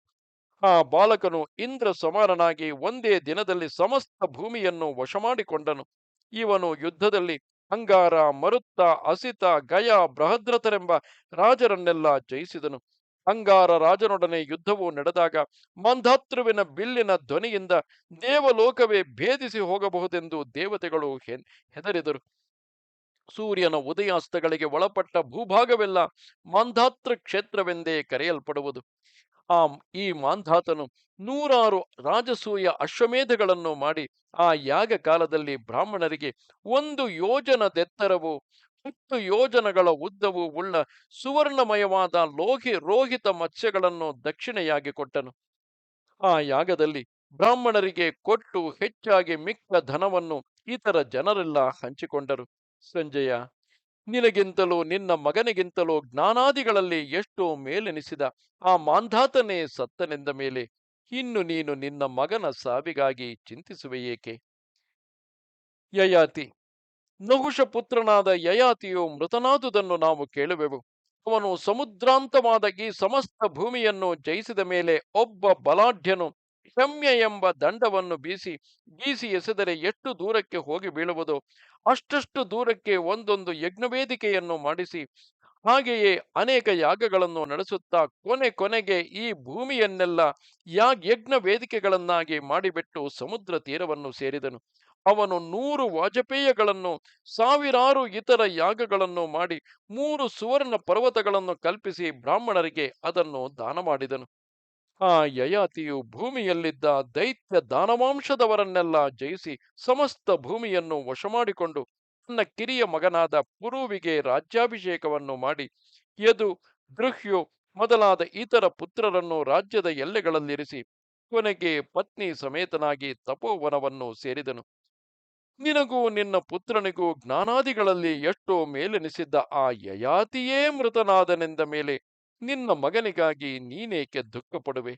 ಆ ಬಾಲಕನು ಇಂದ್ರ ಸಮಾನನಾಗಿ ಒಂದೇ ದಿನದಲ್ಲಿ ಸಮಸ್ತ ಭೂಮಿಯನ್ನು ವಶ ಮಾಡಿಕೊಂಡನು. ಇವನು ಯುದ್ಧದಲ್ಲಿ ಅಂಗಾರ, ಮರುತ್ತ, ಅಸಿತ, ಗಯ, ಬೃಹದ್ರಥರೆಂಬ ರಾಜರನ್ನೆಲ್ಲ ಜಯಿಸಿದನು. ಅಂಗಾರ ರಾಜನೊಡನೆ ಯುದ್ಧವು ನಡೆದಾಗ ಮಂಧಾತೃವಿನ ಬಿಲ್ಲಿನ ಧ್ವನಿಯಿಂದ ದೇವಲೋಕವೇ ಭೇದಿಸಿ ಹೋಗಬಹುದೆಂದು ದೇವತೆಗಳು ಹೆದರಿದರು. ಸೂರ್ಯನ ಉದಯಾಸ್ತಗಳಿಗೆ ಒಳಪಟ್ಟ ಭೂಭಾಗವೆಲ್ಲ ಮಾಂಧಾತೃ ಕ್ಷೇತ್ರವೆಂದೇ ಕರೆಯಲ್ಪಡುವುದು. ಆ ಈ ಮಾಂಧಾತನು 100 ರಾಜಸೂಯ ಅಶ್ವಮೇಧಗಳನ್ನು ಮಾಡಿ ಆ ಯಾಗ ಕಾಲದಲ್ಲಿ ಬ್ರಾಹ್ಮಣರಿಗೆ 1 ಯೋಜನದೆತ್ತರವು 10 ಯೋಜನಗಳ ಉದ್ದವು ಉಳ್ಳ ಸುವರ್ಣಮಯವಾದ ರೋಹಿತ ಮತ್ಸ್ಯಗಳನ್ನು ದಕ್ಷಿಣೆಯಾಗಿ ಕೊಟ್ಟನು. ಆ ಯಾಗದಲ್ಲಿ ಬ್ರಾಹ್ಮಣರಿಗೆ ಕೊಟ್ಟು ಹೆಚ್ಚಾಗಿ ಮಿಕ್ಕ ಧನವನ್ನು ಇತರ ಜನರೆಲ್ಲ ಹಂಚಿಕೊಂಡರು. ಸಂಜಯ, ನಿನಗಿಂತಲೂ ನಿನ್ನ ಮಗನಿಗಿಂತಲೂ ಜ್ಞಾನಾದಿಗಳಲ್ಲಿ ಎಷ್ಟೋ ಮೇಲೆನಿಸಿದ ಆ ಮಾಂಧಾತನೇ ಸತ್ತನೆಂದ ಮೇಲೆ ಇನ್ನು ನೀನು ನಿನ್ನ ಮಗನ ಸಾವಿಗಾಗಿ ಚಿಂತಿಸುವೆಯೇಕೆ? ಯಯಾತಿ, ನಹುಷ ಪುತ್ರನಾದ ಯಯಾತಿಯು ಮೃತನಾದುದನ್ನು ನಾವು ಕೇಳುವೆವು. ಅವನು ಸಮುದ್ರಾಂತವಾದ ಈ ಸಮಸ್ತ ಭೂಮಿಯನ್ನು ಜಯಿಸಿದ ಮೇಲೆ ಒಬ್ಬ ಬಲಾಢ್ಯನು ಶಮ್ಯ ಎಂಬ ದಂಡವನ್ನು ಬೀಸಿ ಎಸೆದರೆ ಎಷ್ಟು ದೂರಕ್ಕೆ ಹೋಗಿ ಬೀಳುವುದೋ ಅಷ್ಟಷ್ಟು ದೂರಕ್ಕೆ ಒಂದೊಂದು ಯಜ್ಞವೇದಿಕೆಯನ್ನು ಮಾಡಿಸಿ ಹಾಗೆಯೇ ಅನೇಕ ಯಾಗಗಳನ್ನು ನಡೆಸುತ್ತಾ ಕೊನೆಗೆ ಈ ಭೂಮಿಯನ್ನೆಲ್ಲ ಯಜ್ಞ ವೇದಿಕೆಗಳನ್ನಾಗಿ ಮಾಡಿಬಿಟ್ಟು ಸಮುದ್ರ ತೀರವನ್ನು ಸೇರಿದನು. ಅವನು 100 ವಾಜಪೇಯಗಳನ್ನು, ಸಾವಿರಾರು ಇತರ ಯಾಗಗಳನ್ನು ಮಾಡಿ 3 ಸುವರ್ಣ ಪರ್ವತಗಳನ್ನು ಕಲ್ಪಿಸಿ ಬ್ರಾಹ್ಮಣರಿಗೆ ಅದನ್ನು ದಾನ ಮಾಡಿದನು. ಆ ಯಯಾತಿಯು ಭೂಮಿಯಲ್ಲಿದ್ದ ದೈತ್ಯ ದಾನವಾಂಶದವರನ್ನೆಲ್ಲ ಜಯಿಸಿ ಸಮಸ್ತ ಭೂಮಿಯನ್ನು ವಶ ಮಾಡಿಕೊಂಡು ತನ್ನ ಕಿರಿಯ ಮಗನಾದ ಪುರುವಿಗೆ ರಾಜ್ಯಾಭಿಷೇಕವನ್ನು ಮಾಡಿ ಯದು, ಗೃಹ್ಯು ಮೊದಲಾದ ಇತರ ಪುತ್ರರನ್ನು ರಾಜ್ಯದ ಎಲ್ಲೆಗಳಲ್ಲಿರಿಸಿ ಕೊನೆಗೆ ಪತ್ನಿ ಸಮೇತನಾಗಿ ತಪೋವನವನ್ನು ಸೇರಿದನು. ನಿನಗೂ ನಿನ್ನ ಪುತ್ರನಿಗೂ ಜ್ಞಾನಾದಿಗಳಲ್ಲಿ ಎಷ್ಟೋ ಮೇಲೆನಿಸಿದ್ದ ಆ ಯಯಾತಿಯೇ ಮೃತನಾದನೆಂದ ಮೇಲೆ ನಿನ್ನ ಮಗನಿಗಾಗಿ ನೀನೇಕೆ ದುಃಖಪಡುವೆ?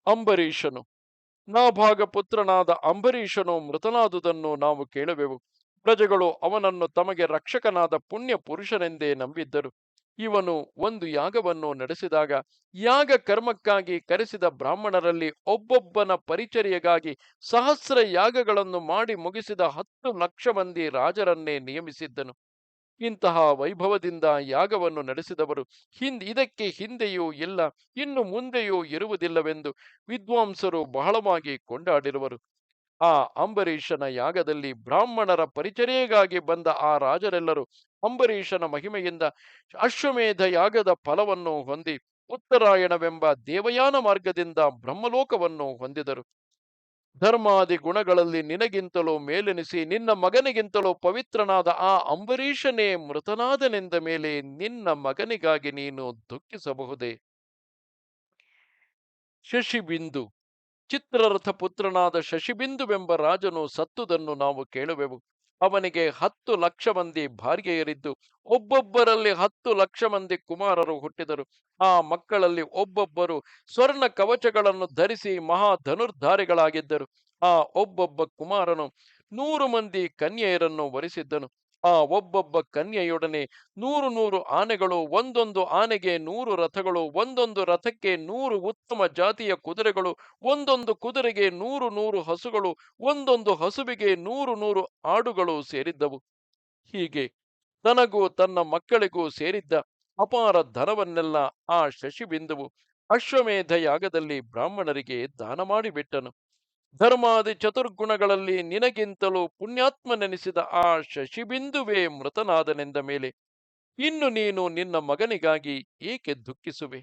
ಅಂಬರೀಷನು, ನಾಭಾಗ ಪುತ್ರನಾದ ಅಂಬರೀಷನು ಮೃತನಾದುದನ್ನು ನಾವು ಕೇಳುವೆವು. ಪ್ರಜೆಗಳು ಅವನನ್ನು ತಮಗೆ ರಕ್ಷಕನಾದ ಪುಣ್ಯ ಪುರುಷನೆಂದೇ ನಂಬಿದ್ದರು. ಇವನು ಒಂದು ಯಾಗವನ್ನು ನಡೆಸಿದಾಗ ಯಾಗ ಕರ್ಮಕ್ಕಾಗಿ ಕರೆಸಿದ ಬ್ರಾಹ್ಮಣರಲ್ಲಿ ಒಬ್ಬೊಬ್ಬನ ಪರಿಚರ್ಯೆಗಾಗಿ ಸಹಸ್ರ ಯಾಗಗಳನ್ನು ಮಾಡಿ ಮುಗಿಸಿದ 10 ಲಕ್ಷ ಮಂದಿ ರಾಜರನ್ನೇ ನಿಯಮಿಸಿದ್ದನು. ಇಂತಹ ವೈಭವದಿಂದ ಯಾಗವನ್ನು ನಡೆಸಿದವರು ಇದಕ್ಕೆ ಹಿಂದೆಯೂ ಇಲ್ಲ, ಇನ್ನು ಮುಂದೆಯೂ ಇರುವುದಿಲ್ಲವೆಂದು ವಿದ್ವಾಂಸರು ಬಹಳವಾಗಿ ಕೊಂಡಾಡಿರುವರು. ಆ ಅಂಬರೀಷನ ಯಾಗದಲ್ಲಿ ಬ್ರಾಹ್ಮಣರ ಪರಿಚರ್ಯೆಗಾಗಿ ಬಂದ ಆ ರಾಜರೆಲ್ಲರೂ ಅಂಬರೀಷನ ಮಹಿಮೆಯಿಂದ ಅಶ್ವಮೇಧ ಯಾಗದ ಫಲವನ್ನು ಹೊಂದಿ ಉತ್ತರಾಯಣವೆಂಬ ದೇವಯಾನ ಮಾರ್ಗದಿಂದ ಬ್ರಹ್ಮಲೋಕವನ್ನು ಹೊಂದಿದರು. ಧರ್ಮಾದಿ ಗುಣಗಳಲ್ಲಿ ನಿನಗಿಂತಲೂ ಮೇಲೆನಿಸಿ ನಿನ್ನ ಮಗನಿಗಿಂತಲೂ ಪವಿತ್ರನಾದ ಆ ಅಂಬರೀಷನೇ ಮೃತನಾದನೆಂದ ಮೇಲೆ ನಿನ್ನ ಮಗನಿಗಾಗಿ ನೀನು ದುಃಖಿಸಬಹುದೇ? ಶಶಿಬಿಂದು, ಚಿತ್ರರಥ ಪುತ್ರನಾದ ಶಶಿಬಿಂದುವೆಂಬ ರಾಜನು ಸತ್ತುದನ್ನು ನಾವು ಕೇಳುವೆವು. ಅವನಿಗೆ 10 ಲಕ್ಷ ಮಂದಿ ಭಾರ್ಯೆಯರಿದ್ದು ಒಬ್ಬೊಬ್ಬರಲ್ಲಿ 10 ಲಕ್ಷ ಮಂದಿ ಕುಮಾರರು ಹುಟ್ಟಿದರು. ಆ ಮಕ್ಕಳಲ್ಲಿ ಒಬ್ಬೊಬ್ಬರು ಸ್ವರ್ಣ ಕವಚಗಳನ್ನು ಧರಿಸಿ ಮಹಾ ಧನುರ್ಧಾರಿಗಳಾಗಿದ್ದರು. ಆ ಒಬ್ಬೊಬ್ಬ ಕುಮಾರನು 100 ಮಂದಿ ಕನ್ಯೆಯರನ್ನು ವರಿಸಿದ್ದನು. ಆ ಒಬ್ಬೊಬ್ಬ ಕನ್ಯೆಯೊಡನೆ 100 ಆನೆಗಳು, ಒಂದೊಂದು ಆನೆಗೆ 100 ರಥಗಳು, ಒಂದೊಂದು ರಥಕ್ಕೆ 100 ಉತ್ತಮ ಜಾತಿಯ ಕುದುರೆಗಳು, ಒಂದೊಂದು ಕುದುರೆಗೆ 100 ಹಸುಗಳು, ಒಂದೊಂದು ಹಸುವಿಗೆ 100 ಆಡುಗಳು ಸೇರಿದ್ದವು. ಹೀಗೆ ತನಗೂ ತನ್ನ ಮಕ್ಕಳಿಗೂ ಸೇರಿದ್ದ ಅಪಾರ ಧನವನ್ನೆಲ್ಲ ಆ ಶಶಿಬಿಂದುವು ಅಶ್ವಮೇಧ ಯಾಗದಲ್ಲಿ ಬ್ರಾಹ್ಮಣರಿಗೆ ದಾನ ಮಾಡಿಬಿಟ್ಟನು. ಧರ್ಮಾದಿ ಚತುರ್ಗುಣಗಳಲ್ಲಿ ನಿನಗಿಂತಲೂ ಪುಣ್ಯಾತ್ಮನೆನಿಸಿದ ಆ ಶಶಿಬಿಂದುವೇ ಮೃತನಾದನೆಂದ ಮೇಲೆ ಇನ್ನು ನೀನು ನಿನ್ನ ಮಗನಿಗಾಗಿ ಏಕೆ ದುಃಖಿಸುವೆ?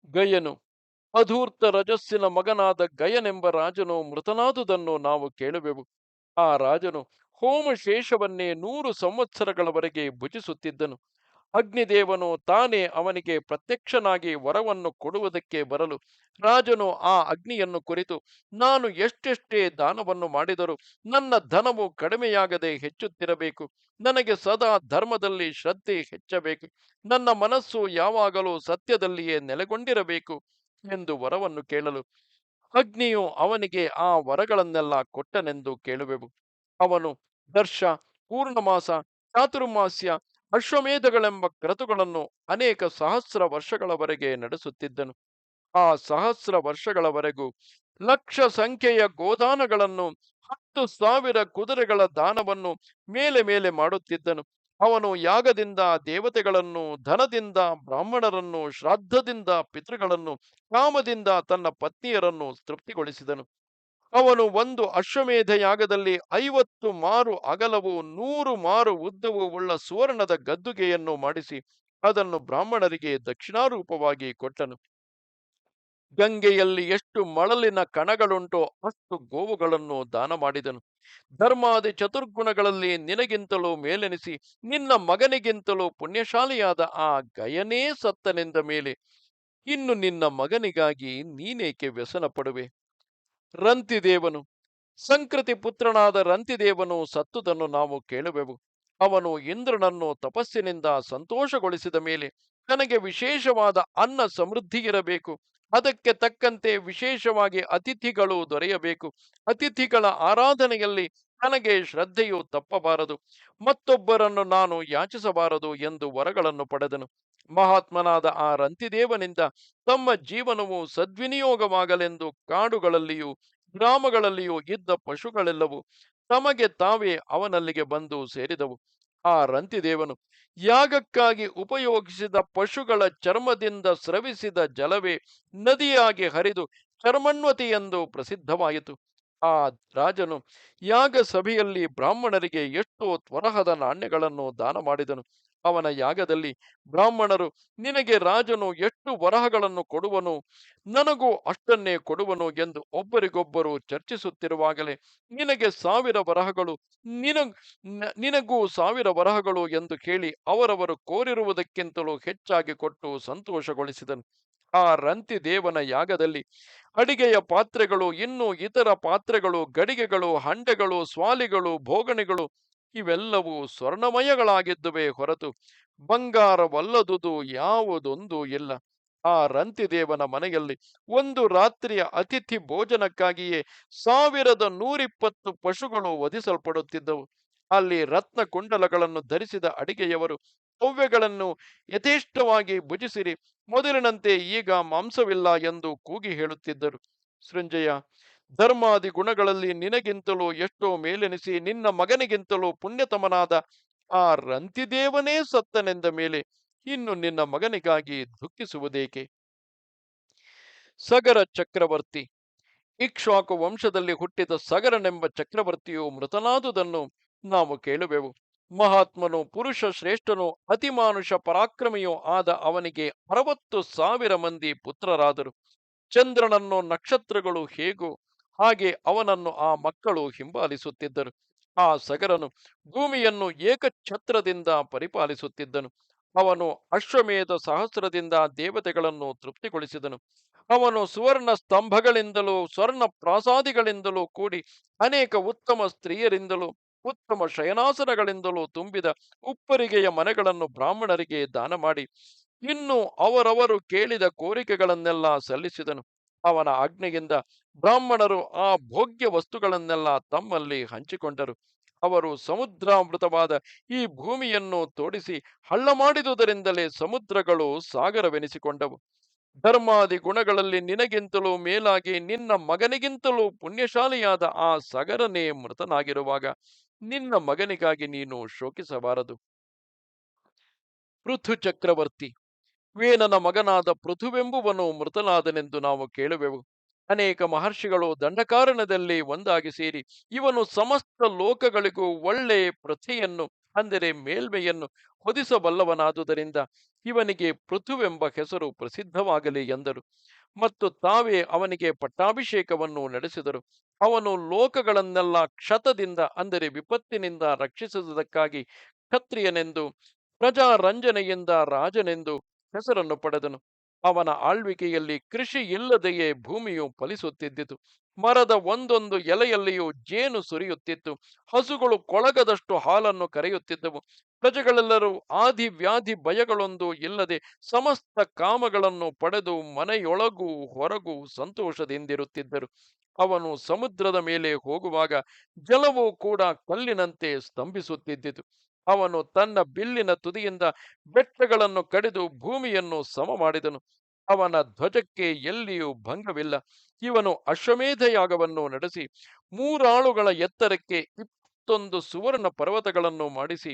ಗಯನು, ಅಧೂರ್ತ ರಜಸ್ಸಿನ ಮಗನಾದ ಗಯನೆಂಬ ರಾಜನು ಮೃತನಾದುದನ್ನು ನಾವು ಕೇಳುವೆವು. ಆ ರಾಜನು ಹೋಮಶೇಷವನ್ನೇ 100 ಸಂವತ್ಸರಗಳವರೆಗೆ ಭುಜಿಸುತ್ತಿದ್ದನು. ಅಗ್ನಿದೇವನು ತಾನೇ ಅವನಿಗೆ ಪ್ರತ್ಯಕ್ಷನಾಗಿ ವರವನ್ನು ಕೊಡುವುದಕ್ಕೆ ಬರಲು ರಾಜನು ಆ ಅಗ್ನಿಯನ್ನು ಕುರಿತು, ನಾನು ಎಷ್ಟೆಷ್ಟೇ ದಾನವನ್ನು ಮಾಡಿದರೂ ನನ್ನ ಧನವು ಕಡಿಮೆಯಾಗದೆ ಹೆಚ್ಚುತ್ತಿರಬೇಕು. ನನಗೆ ಸದಾ ಧರ್ಮದಲ್ಲಿ ಶ್ರದ್ಧೆ ಹೆಚ್ಚಬೇಕು. ನನ್ನ ಮನಸ್ಸು ಯಾವಾಗಲೂ ಸತ್ಯದಲ್ಲಿಯೇ ನೆಲೆಗೊಂಡಿರಬೇಕು ಎಂದು ವರವನ್ನು ಕೇಳಲು ಅಗ್ನಿಯು ಅವನಿಗೆ ಆ ವರಗಳನ್ನೆಲ್ಲ ಕೊಟ್ಟನೆಂದು ಕೇಳುವೆವು. ಅವನು ದರ್ಶ, ಪೂರ್ಣಮಾಸ, ಚಾತುರ್ಮಾಸ್ಯ, ಅಶ್ವಮೇಧಗಳೆಂಬ ಕ್ರತುಗಳನ್ನು ಅನೇಕ ಸಹಸ್ರ ವರ್ಷಗಳವರೆಗೆ ನಡೆಸುತ್ತಿದ್ದನು. ಆ ಸಹಸ್ರ ವರ್ಷಗಳವರೆಗೂ ಲಕ್ಷ ಸಂಖ್ಯೆಯ ಗೋದಾನಗಳನ್ನು, 10,000 ಕುದುರೆಗಳ ದಾನವನ್ನು ಮೇಲೆ ಮೇಲೆ ಮಾಡುತ್ತಿದ್ದನು. ಅವನು ಯಾಗದಿಂದ ದೇವತೆಗಳನ್ನು, ಧನದಿಂದ ಬ್ರಾಹ್ಮಣರನ್ನು, ಶ್ರಾದ್ದದಿಂದ ಪಿತೃಗಳನ್ನು, ಕಾಮದಿಂದ ತನ್ನ ಪತ್ನಿಯರನ್ನು ತೃಪ್ತಿಗೊಳಿಸಿದನು. ಅವನು ಒಂದು ಅಶ್ವಮೇಧ ಯಾಗದಲ್ಲಿ 50 ಮಾರು ಅಗಲವೂ 100 ಮಾರು ಉದ್ದವೂ ಉಳ್ಳ ಸುವರ್ಣದ ಗದ್ದುಗೆಯನ್ನು ಮಾಡಿಸಿ ಅದನ್ನು ಬ್ರಾಹ್ಮಣರಿಗೆ ದಕ್ಷಿಣಾರೂಪವಾಗಿ ಕೊಟ್ಟನು. ಗಂಗೆಯಲ್ಲಿ ಎಷ್ಟು ಮಳಲಿನ ಕಣಗಳುಂಟೋ ಅಷ್ಟು ಗೋವುಗಳನ್ನು ದಾನ ಮಾಡಿದನು. ಧರ್ಮಾದಿ ಚತುರ್ಗುಣಗಳಲ್ಲಿ ನಿನಗಿಂತಲೂ ಮೇಲೆನಿಸಿ ನಿನ್ನ ಮಗನಿಗಿಂತಲೂ ಪುಣ್ಯಶಾಲಿಯಾದ ಆ ಗಯನೇ ಸತ್ತನೆಂದ ಮೇಲೆ ಇನ್ನು ನಿನ್ನ ಮಗನಿಗಾಗಿ ನೀನೇಕೆ ವ್ಯಸನ ಪಡುವೆ? ರಂತಿದೇವನು, ಸಂಕೃತಿ ಪುತ್ರನಾದ ರಂತಿದೇವನು ಸತ್ತುದನ್ನು ನಾವು ಕೇಳುವೆವು. ಅವನು ಇಂದ್ರನನ್ನು ತಪಸ್ಸಿನಿಂದ ಸಂತೋಷಗೊಳಿಸಿದ ಮೇಲೆ ತನಗೆ ವಿಶೇಷವಾದ ಅನ್ನ ಸಮೃದ್ಧಿ ಇರಬೇಕು. ಅದಕ್ಕೆ ತಕ್ಕಂತೆ ವಿಶೇಷವಾಗಿ ಅತಿಥಿಗಳು ದೊರೆಯಬೇಕು. ಅತಿಥಿಗಳ ಆರಾಧನೆಯಲ್ಲಿ ನನಗೆ ಶ್ರದ್ಧೆಯು ತಪ್ಪಬಾರದು. ಮತ್ತೊಬ್ಬರನ್ನು ನಾನು ಯಾಚಿಸಬಾರದು ಎಂದು ವರಗಳನ್ನು ಪಡೆದನು. ಮಹಾತ್ಮನಾದ ಆ ರಂತಿದೇವನಿಂದ ತಮ್ಮ ಜೀವನವು ಸದ್ವಿನಿಯೋಗವಾಗಲೆಂದು ಕಾಡುಗಳಲ್ಲಿಯೂ ಗ್ರಾಮಗಳಲ್ಲಿಯೂ ಇದ್ದ ಪಶುಗಳೆಲ್ಲವೂ ತಮಗೆ ತಾವೇ ಅವನಲ್ಲಿಗೆ ಬಂದು ಸೇರಿದವು. ಆ ರಂತಿದೇವನು ಯಾಗಕ್ಕಾಗಿ ಉಪಯೋಗಿಸಿದ ಪಶುಗಳ ಚರ್ಮದಿಂದ ಸ್ರವಿಸಿದ ಜಲವೇ ನದಿಯಾಗಿ ಹರಿದು ಚರ್ಮಣ್ವತಿ ಎಂದು ಪ್ರಸಿದ್ಧವಾಯಿತು. ಆ ರಾಜನು ಯಾಗ ಸಭೆಯಲ್ಲಿ ಬ್ರಾಹ್ಮಣರಿಗೆ ಎಷ್ಟೋ ತ್ವರಹದ ನಾಣ್ಯಗಳನ್ನು ದಾನ ಮಾಡಿದನು. ಅವನ ಯಾಗದಲ್ಲಿ ಬ್ರಾಹ್ಮಣರು, ನಿನಗೆ ರಾಜನು ಎಷ್ಟು ವರಹಗಳನ್ನು ಕೊಡುವನು, ನನಗೂ ಅಷ್ಟನ್ನೇ ಕೊಡುವನು ಎಂದು ಒಬ್ಬರಿಗೊಬ್ಬರು ಚರ್ಚಿಸುತ್ತಿರುವಾಗಲೇ ನಿನಗೆ 1,000 ವರಹಗಳು, ನಿನ ನಿನಗೂ 1,000 ವರಹಗಳು ಎಂದು ಕೇಳಿ ಅವರವರು ಕೋರಿರುವುದಕ್ಕಿಂತಲೂ ಹೆಚ್ಚಾಗಿ ಕೊಟ್ಟು ಸಂತೋಷಗೊಳಿಸಿದನು. ಆ ರಂತಿ ದೇವನ ಯಾಗದಲ್ಲಿ ಅಡಿಗೆಯ ಪಾತ್ರೆಗಳು, ಇನ್ನೂ ಇತರ ಪಾತ್ರೆಗಳು, ಗಡಿಗೆಗಳು, ಹಂಡೆಗಳು, ಸ್ವಾಲಿಗಳು, ಭೋಗಣಿಗಳು ಇವೆಲ್ಲವೂ ಸ್ವರ್ಣಮಯಗಳಾಗಿದ್ದುವೇ ಹೊರತು ಬಂಗಾರವಲ್ಲದುದು ಯಾವುದೊಂದು ಇಲ್ಲ. ಆ ರಂತಿದೇವನ ಮನೆಯಲ್ಲಿ ಒಂದು ರಾತ್ರಿಯ ಅತಿಥಿ ಭೋಜನಕ್ಕಾಗಿಯೇ 1,120 ಪಶುಗಳು ವಧಿಸಲ್ಪಡುತ್ತಿದ್ದವು. ಅಲ್ಲಿ ರತ್ನ ಕುಂಡಲಗಳನ್ನು ಧರಿಸಿದ ಅಡಿಗೆಯವರು ಹವ್ಯಗಳನ್ನು ಯಥೇಷ್ಟವಾಗಿ ಭುಜಿಸಿರಿ, ಮೊದಲಿನಂತೆ ಈಗ ಮಾಂಸವಿಲ್ಲ ಎಂದು ಕೂಗಿ ಹೇಳುತ್ತಿದ್ದರು. ಸೃಂಜಯ, ಧರ್ಮಾದಿ ಗುಣಗಳಲ್ಲಿ ನಿನಗಿಂತಲೂ ಎಷ್ಟೋ ಮೇಲೆನಿಸಿ ನಿನ್ನ ಮಗನಿಗಿಂತಲೂ ಪುಣ್ಯತಮನಾದ ಆ ರಂತಿದೇವನೇ ಸತ್ತನೆಂದ ಮೇಲೆ ಇನ್ನು ನಿನ್ನ ಮಗನಿಗಾಗಿ ದುಃಖಿಸುವುದೇಕೆ? ಸಗರ ಚಕ್ರವರ್ತಿ, ಇಕ್ಷ್ವಾಕು ವಂಶದಲ್ಲಿ ಹುಟ್ಟಿದ ಸಗರನೆಂಬ ಚಕ್ರವರ್ತಿಯು ಮೃತನಾದುದನ್ನು ನಾವು ಕೇಳುವೆವು. ಮಹಾತ್ಮನು, ಪುರುಷ ಶ್ರೇಷ್ಠನು, ಅತಿಮಾನುಷ ಪರಾಕ್ರಮಿಯೂ ಆದ ಅವನಿಗೆ 60,000 ಮಂದಿ ಪುತ್ರರಾದರು. ಚಂದ್ರನನ್ನು ನಕ್ಷತ್ರಗಳು ಹೇಗೋ ಹಾಗೆ ಅವನನ್ನು ಆ ಮಕ್ಕಳು ಹಿಂಬಾಲಿಸುತ್ತಿದ್ದರು. ಆ ಸಗರನು ಭೂಮಿಯನ್ನು ಏಕಛತ್ರದಿಂದ ಪರಿಪಾಲಿಸುತ್ತಿದ್ದನು. ಅವನು ಅಶ್ವಮೇಧ ಸಹಸ್ರದಿಂದ ದೇವತೆಗಳನ್ನು ತೃಪ್ತಿಗೊಳಿಸಿದನು. ಅವನು ಸುವರ್ಣ ಸ್ತಂಭಗಳಿಂದಲೂ ಸ್ವರ್ಣ ಪ್ರಾಸಾದಿಗಳಿಂದಲೂ ಕೂಡಿ ಅನೇಕ ಉತ್ತಮ ಸ್ತ್ರೀಯರಿಂದಲೂ ಉತ್ತಮ ಶಯನಾಸನಗಳಿಂದಲೂ ತುಂಬಿದ ಉಪ್ಪರಿಗೆಯ ಮನೆಗಳನ್ನು ಬ್ರಾಹ್ಮಣರಿಗೆ ದಾನ ಮಾಡಿ ಇನ್ನು ಅವರವರು ಕೇಳಿದ ಕೋರಿಕೆಗಳನ್ನೆಲ್ಲ ಸಲ್ಲಿಸಿದನು. ಅವನ ಆಜ್ಞೆಯಿಂದ ಬ್ರಾಹ್ಮಣರು ಆ ಭೋಗ್ಯ ವಸ್ತುಗಳನ್ನೆಲ್ಲ ತಮ್ಮಲ್ಲಿ ಹಂಚಿಕೊಂಡರು. ಅವರು ಸಮುದ್ರಾಮೃತವಾದ ಈ ಭೂಮಿಯನ್ನು ತೋಡಿಸಿ ಹಳ್ಳ ಮಾಡಿದುದರಿಂದಲೇ ಸಮುದ್ರಗಳು ಸಾಗರವೆನಿಸಿಕೊಂಡವು. ಧರ್ಮಾದಿ ಗುಣಗಳಲ್ಲಿ ನಿನಗಿಂತಲೂ ಮೇಲಾಗಿ ನಿನ್ನ ಮಗನಿಗಿಂತಲೂ ಪುಣ್ಯಶಾಲಿಯಾದ ಆ ಸಗರನೇ ಮೃತನಾಗಿರುವಾಗ ನಿನ್ನ ಮಗನಿಗಾಗಿ ನೀನು ಶೋಕಿಸಬಾರದು. ಪೃಥು ಚಕ್ರವರ್ತಿ, ವೇನನ ಮಗನಾದ ಪೃಥುವೆಂಬುವನು ಮೃತನಾದನೆಂದು ನಾವು ಕೇಳುವೆವು. ಅನೇಕ ಮಹರ್ಷಿಗಳು ದಂಡಕಾರಣ್ಯದಲ್ಲಿ ಒಂದಾಗಿ ಸೇರಿ ಇವನು ಸಮಸ್ತ ಲೋಕಗಳಿಗೂ ಒಳ್ಳೆ ಪ್ರಥೆಯನ್ನು, ಅಂದರೆ ಮೇಲ್ಮೆಯನ್ನು ಹೊದಿಸಬಲ್ಲವನಾದುದರಿಂದ ಇವನಿಗೆ ಪೃಥುವೆಂಬ ಹೆಸರು ಪ್ರಸಿದ್ಧವಾಗಲಿ ಎಂದರು. ಮತ್ತು ತಾವೇ ಅವನಿಗೆ ಪಟ್ಟಾಭಿಷೇಕವನ್ನು ನಡೆಸಿದರು. ಅವನು ಲೋಕಗಳನ್ನೆಲ್ಲ ಕ್ಷತದಿಂದ ಅಂದರೆ ವಿಪತ್ತಿನಿಂದ ರಕ್ಷಿಸುವುದಕ್ಕಾಗಿ ಕ್ಷತ್ರಿಯನೆಂದು ಪ್ರಜಾರಂಜನೆಯಿಂದ ರಾಜನೆಂದು ಹೆಸರನ್ನು ಪಡೆದನು. ಅವನ ಆಳ್ವಿಕೆಯಲ್ಲಿ ಕೃಷಿ ಇಲ್ಲದೆಯೇ ಭೂಮಿಯು ಫಲಿಸುತ್ತಿದ್ದಿತು. ಮರದ ಒಂದೊಂದು ಎಲೆಯಲ್ಲಿಯೂ ಜೇನು ಸುರಿಯುತ್ತಿತ್ತು. ಹಸುಗಳು ಕೊಳಗದಷ್ಟು ಹಾಲನ್ನು ಕರೆಯುತ್ತಿದ್ದವು. ಪ್ರಜೆಗಳೆಲ್ಲರೂ ಆದಿ ವ್ಯಾಧಿ ಭಯಗಳೊಂದು ಇಲ್ಲದೆ ಸಮಸ್ತ ಕಾಮಗಳನ್ನು ಪಡೆದು ಮನೆಯೊಳಗೂ ಹೊರಗೂ ಸಂತೋಷದಿಂದಿರುತ್ತಿದ್ದರು. ಅವನು ಸಮುದ್ರದ ಮೇಲೆ ಹೋಗುವಾಗ ಜಲವೂ ಕೂಡ ಕಲ್ಲಿನಂತೆ ಸ್ತಂಭಿಸುತ್ತಿದ್ದಿತು. ಅವನು ತನ್ನ ಬಿಲ್ಲಿನ ತುದಿಯಿಂದ ಬೆಟ್ಟಗಳನ್ನು ಕಡಿದು ಭೂಮಿಯನ್ನು ಸಮ ಮಾಡಿದನು. ಅವನ ಧ್ವಜಕ್ಕೆ ಎಲ್ಲಿಯೂ ಭಂಗವಿಲ್ಲ. ಇವನು ಅಶ್ವಮೇಧ ಯಾಗವನ್ನು ನಡೆಸಿ ಮೂರಾಳುಗಳ ಎತ್ತರಕ್ಕೆ 21 ಸುವರ್ಣ ಪರ್ವತಗಳನ್ನು ಮಾಡಿಸಿ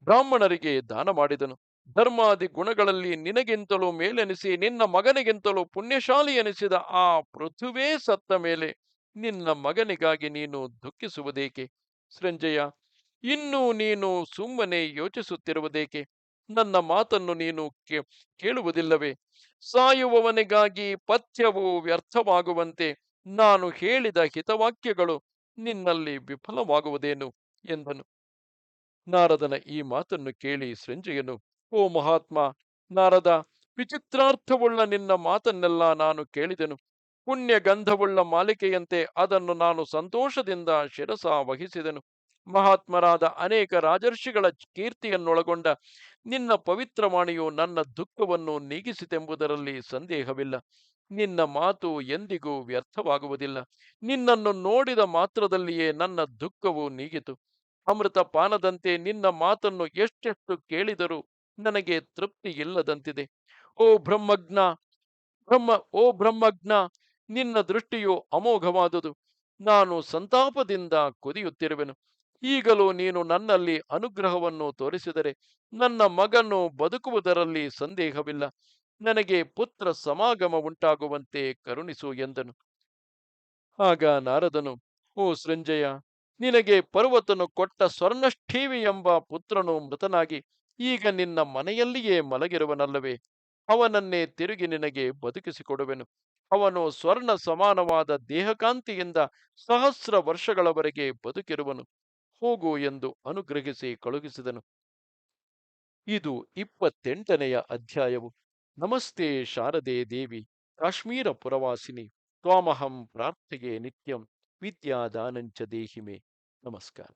ಬ್ರಾಹ್ಮಣರಿಗೆ ದಾನ ಮಾಡಿದನು. ಧರ್ಮಾದಿ ಗುಣಗಳಲ್ಲಿ ನಿನಗಿಂತಲೂ ಮೇಲೆನಿಸಿ ನಿನ್ನ ಮಗನಿಗಿಂತಲೂ ಪುಣ್ಯಶಾಲಿ ಎನಿಸಿದ ಆ ಪೃಥುವೇ ಸತ್ತ ಮೇಲೆ ನಿನ್ನ ಮಗನಿಗಾಗಿ ನೀನು ದುಃಖಿಸುವುದೇಕೆ? ಸಂಜಯ, ಇನ್ನೂ ನೀನು ಸುಮ್ಮನೆ ಯೋಚಿಸುತ್ತಿರುವುದೇಕೆ? ನನ್ನ ಮಾತನ್ನು ನೀನು ಕೇಳುವುದಿಲ್ಲವೇ? ಸಾಯುವವನಿಗಾಗಿ ಪಥ್ಯವು ವ್ಯರ್ಥವಾಗುವಂತೆ ನಾನು ಹೇಳಿದ ಹಿತವಾಕ್ಯಗಳು ನಿನ್ನಲ್ಲಿ ವಿಫಲವಾಗುವುದೇನು ಎಂದನು. ನಾರದನ ಈ ಮಾತನ್ನು ಕೇಳಿ ಸಂಜಯನು, ಓ ಮಹಾತ್ಮ ನಾರದ, ವಿಚಿತ್ರಾರ್ಥವುಳ್ಳ ನಿನ್ನ ಮಾತನ್ನೆಲ್ಲ ನಾನು ಕೇಳಿದೆನು. ಪುಣ್ಯ ಗಂಧವುಳ್ಳ ಮಾಲಿಕೆಯಂತೆ ಅದನ್ನು ನಾನು ಸಂತೋಷದಿಂದ ಶಿರಸ ವಹಿಸಿದೆನು. ಮಹಾತ್ಮರಾದ ಅನೇಕ ರಾಜರ್ಷಿಗಳ ಕೀರ್ತಿಯನ್ನೊಳಗೊಂಡ ನಿನ್ನ ಪವಿತ್ರವಾಣಿಯು ನನ್ನ ದುಃಖವನ್ನು ನೀಗಿಸಿತೆಂಬುದರಲ್ಲಿ ಸಂದೇಹವಿಲ್ಲ. ನಿನ್ನ ಮಾತು ಎಂದಿಗೂ ವ್ಯರ್ಥವಾಗುವುದಿಲ್ಲ. ನಿನ್ನನ್ನು ನೋಡಿದ ಮಾತ್ರದಲ್ಲಿಯೇ ನನ್ನ ದುಃಖವು ನೀಗಿತು. ಅಮೃತ ಪಾನದಂತೆ ನಿನ್ನ ಮಾತನ್ನು ಎಷ್ಟೆಷ್ಟು ಕೇಳಿದರೂ ನನಗೆ ತೃಪ್ತಿ ಇಲ್ಲದಂತಿದೆ. ಓ ಬ್ರಹ್ಮಜ್ಞ ಓ ಬ್ರಹ್ಮಜ್ಞ, ನಿನ್ನ ದೃಷ್ಟಿಯು ಅಮೋಘವಾದುದು. ನಾನು ಸಂತಾಪದಿಂದ ಕುದಿಯುತ್ತಿರುವೆನು. ಈಗಲೂ ನೀನು ನನ್ನಲ್ಲಿ ಅನುಗ್ರಹವನ್ನು ತೋರಿಸಿದರೆ ನನ್ನ ಮಗನು ಬದುಕುವುದರಲ್ಲಿ ಸಂದೇಹವಿಲ್ಲ. ನನಗೆ ಪುತ್ರ ಸಮಾಗಮ ಉಂಟಾಗುವಂತೆ ಕರುಣಿಸು ಎಂದನು. ಆಗ ನಾರದನು, ಓ ಸೃಂಜಯ, ನಿನಗೆ ಪರ್ವತನು ಕೊಟ್ಟ ಸ್ವರ್ಣಷ್ಠೀವಿ ಎಂಬ ಪುತ್ರನು ಮೃತನಾಗಿ ಈಗ ನಿನ್ನ ಮನೆಯಲ್ಲಿಯೇ ಮಲಗಿರುವನಲ್ಲವೇ? ಅವನನ್ನೇ ತಿರುಗಿ ನಿನಗೆ ಬದುಕಿಸಿಕೊಡುವೆನು. ಅವನು ಸ್ವರ್ಣ ಸಮಾನವಾದ ದೇಹಕಾಂತಿಯಿಂದ ಸಹಸ್ರ ವರ್ಷಗಳವರೆಗೆ ಬದುಕಿರುವನು. ಹೋಗು ಎಂದು ಅನುಗ್ರಹಿಸಿ ಕಳುಹಿಸಿದನು. ಇದು 28ನೆಯ ಅಧ್ಯಾಯವು. ನಮಸ್ತೆ ಶಾರದೆ ದೇವಿ, ಕಾಶ್ಮೀರ ಪುರವಾಸಿನಿ, ತ್ವಾಮಹಂ ಪ್ರಾರ್ಥೆಯೇ ನಿತ್ಯಂ, ವಿದ್ಯಾದಾನಂಚ ದೇಹಿಮೆ. ನಮಸ್ಕಾರ.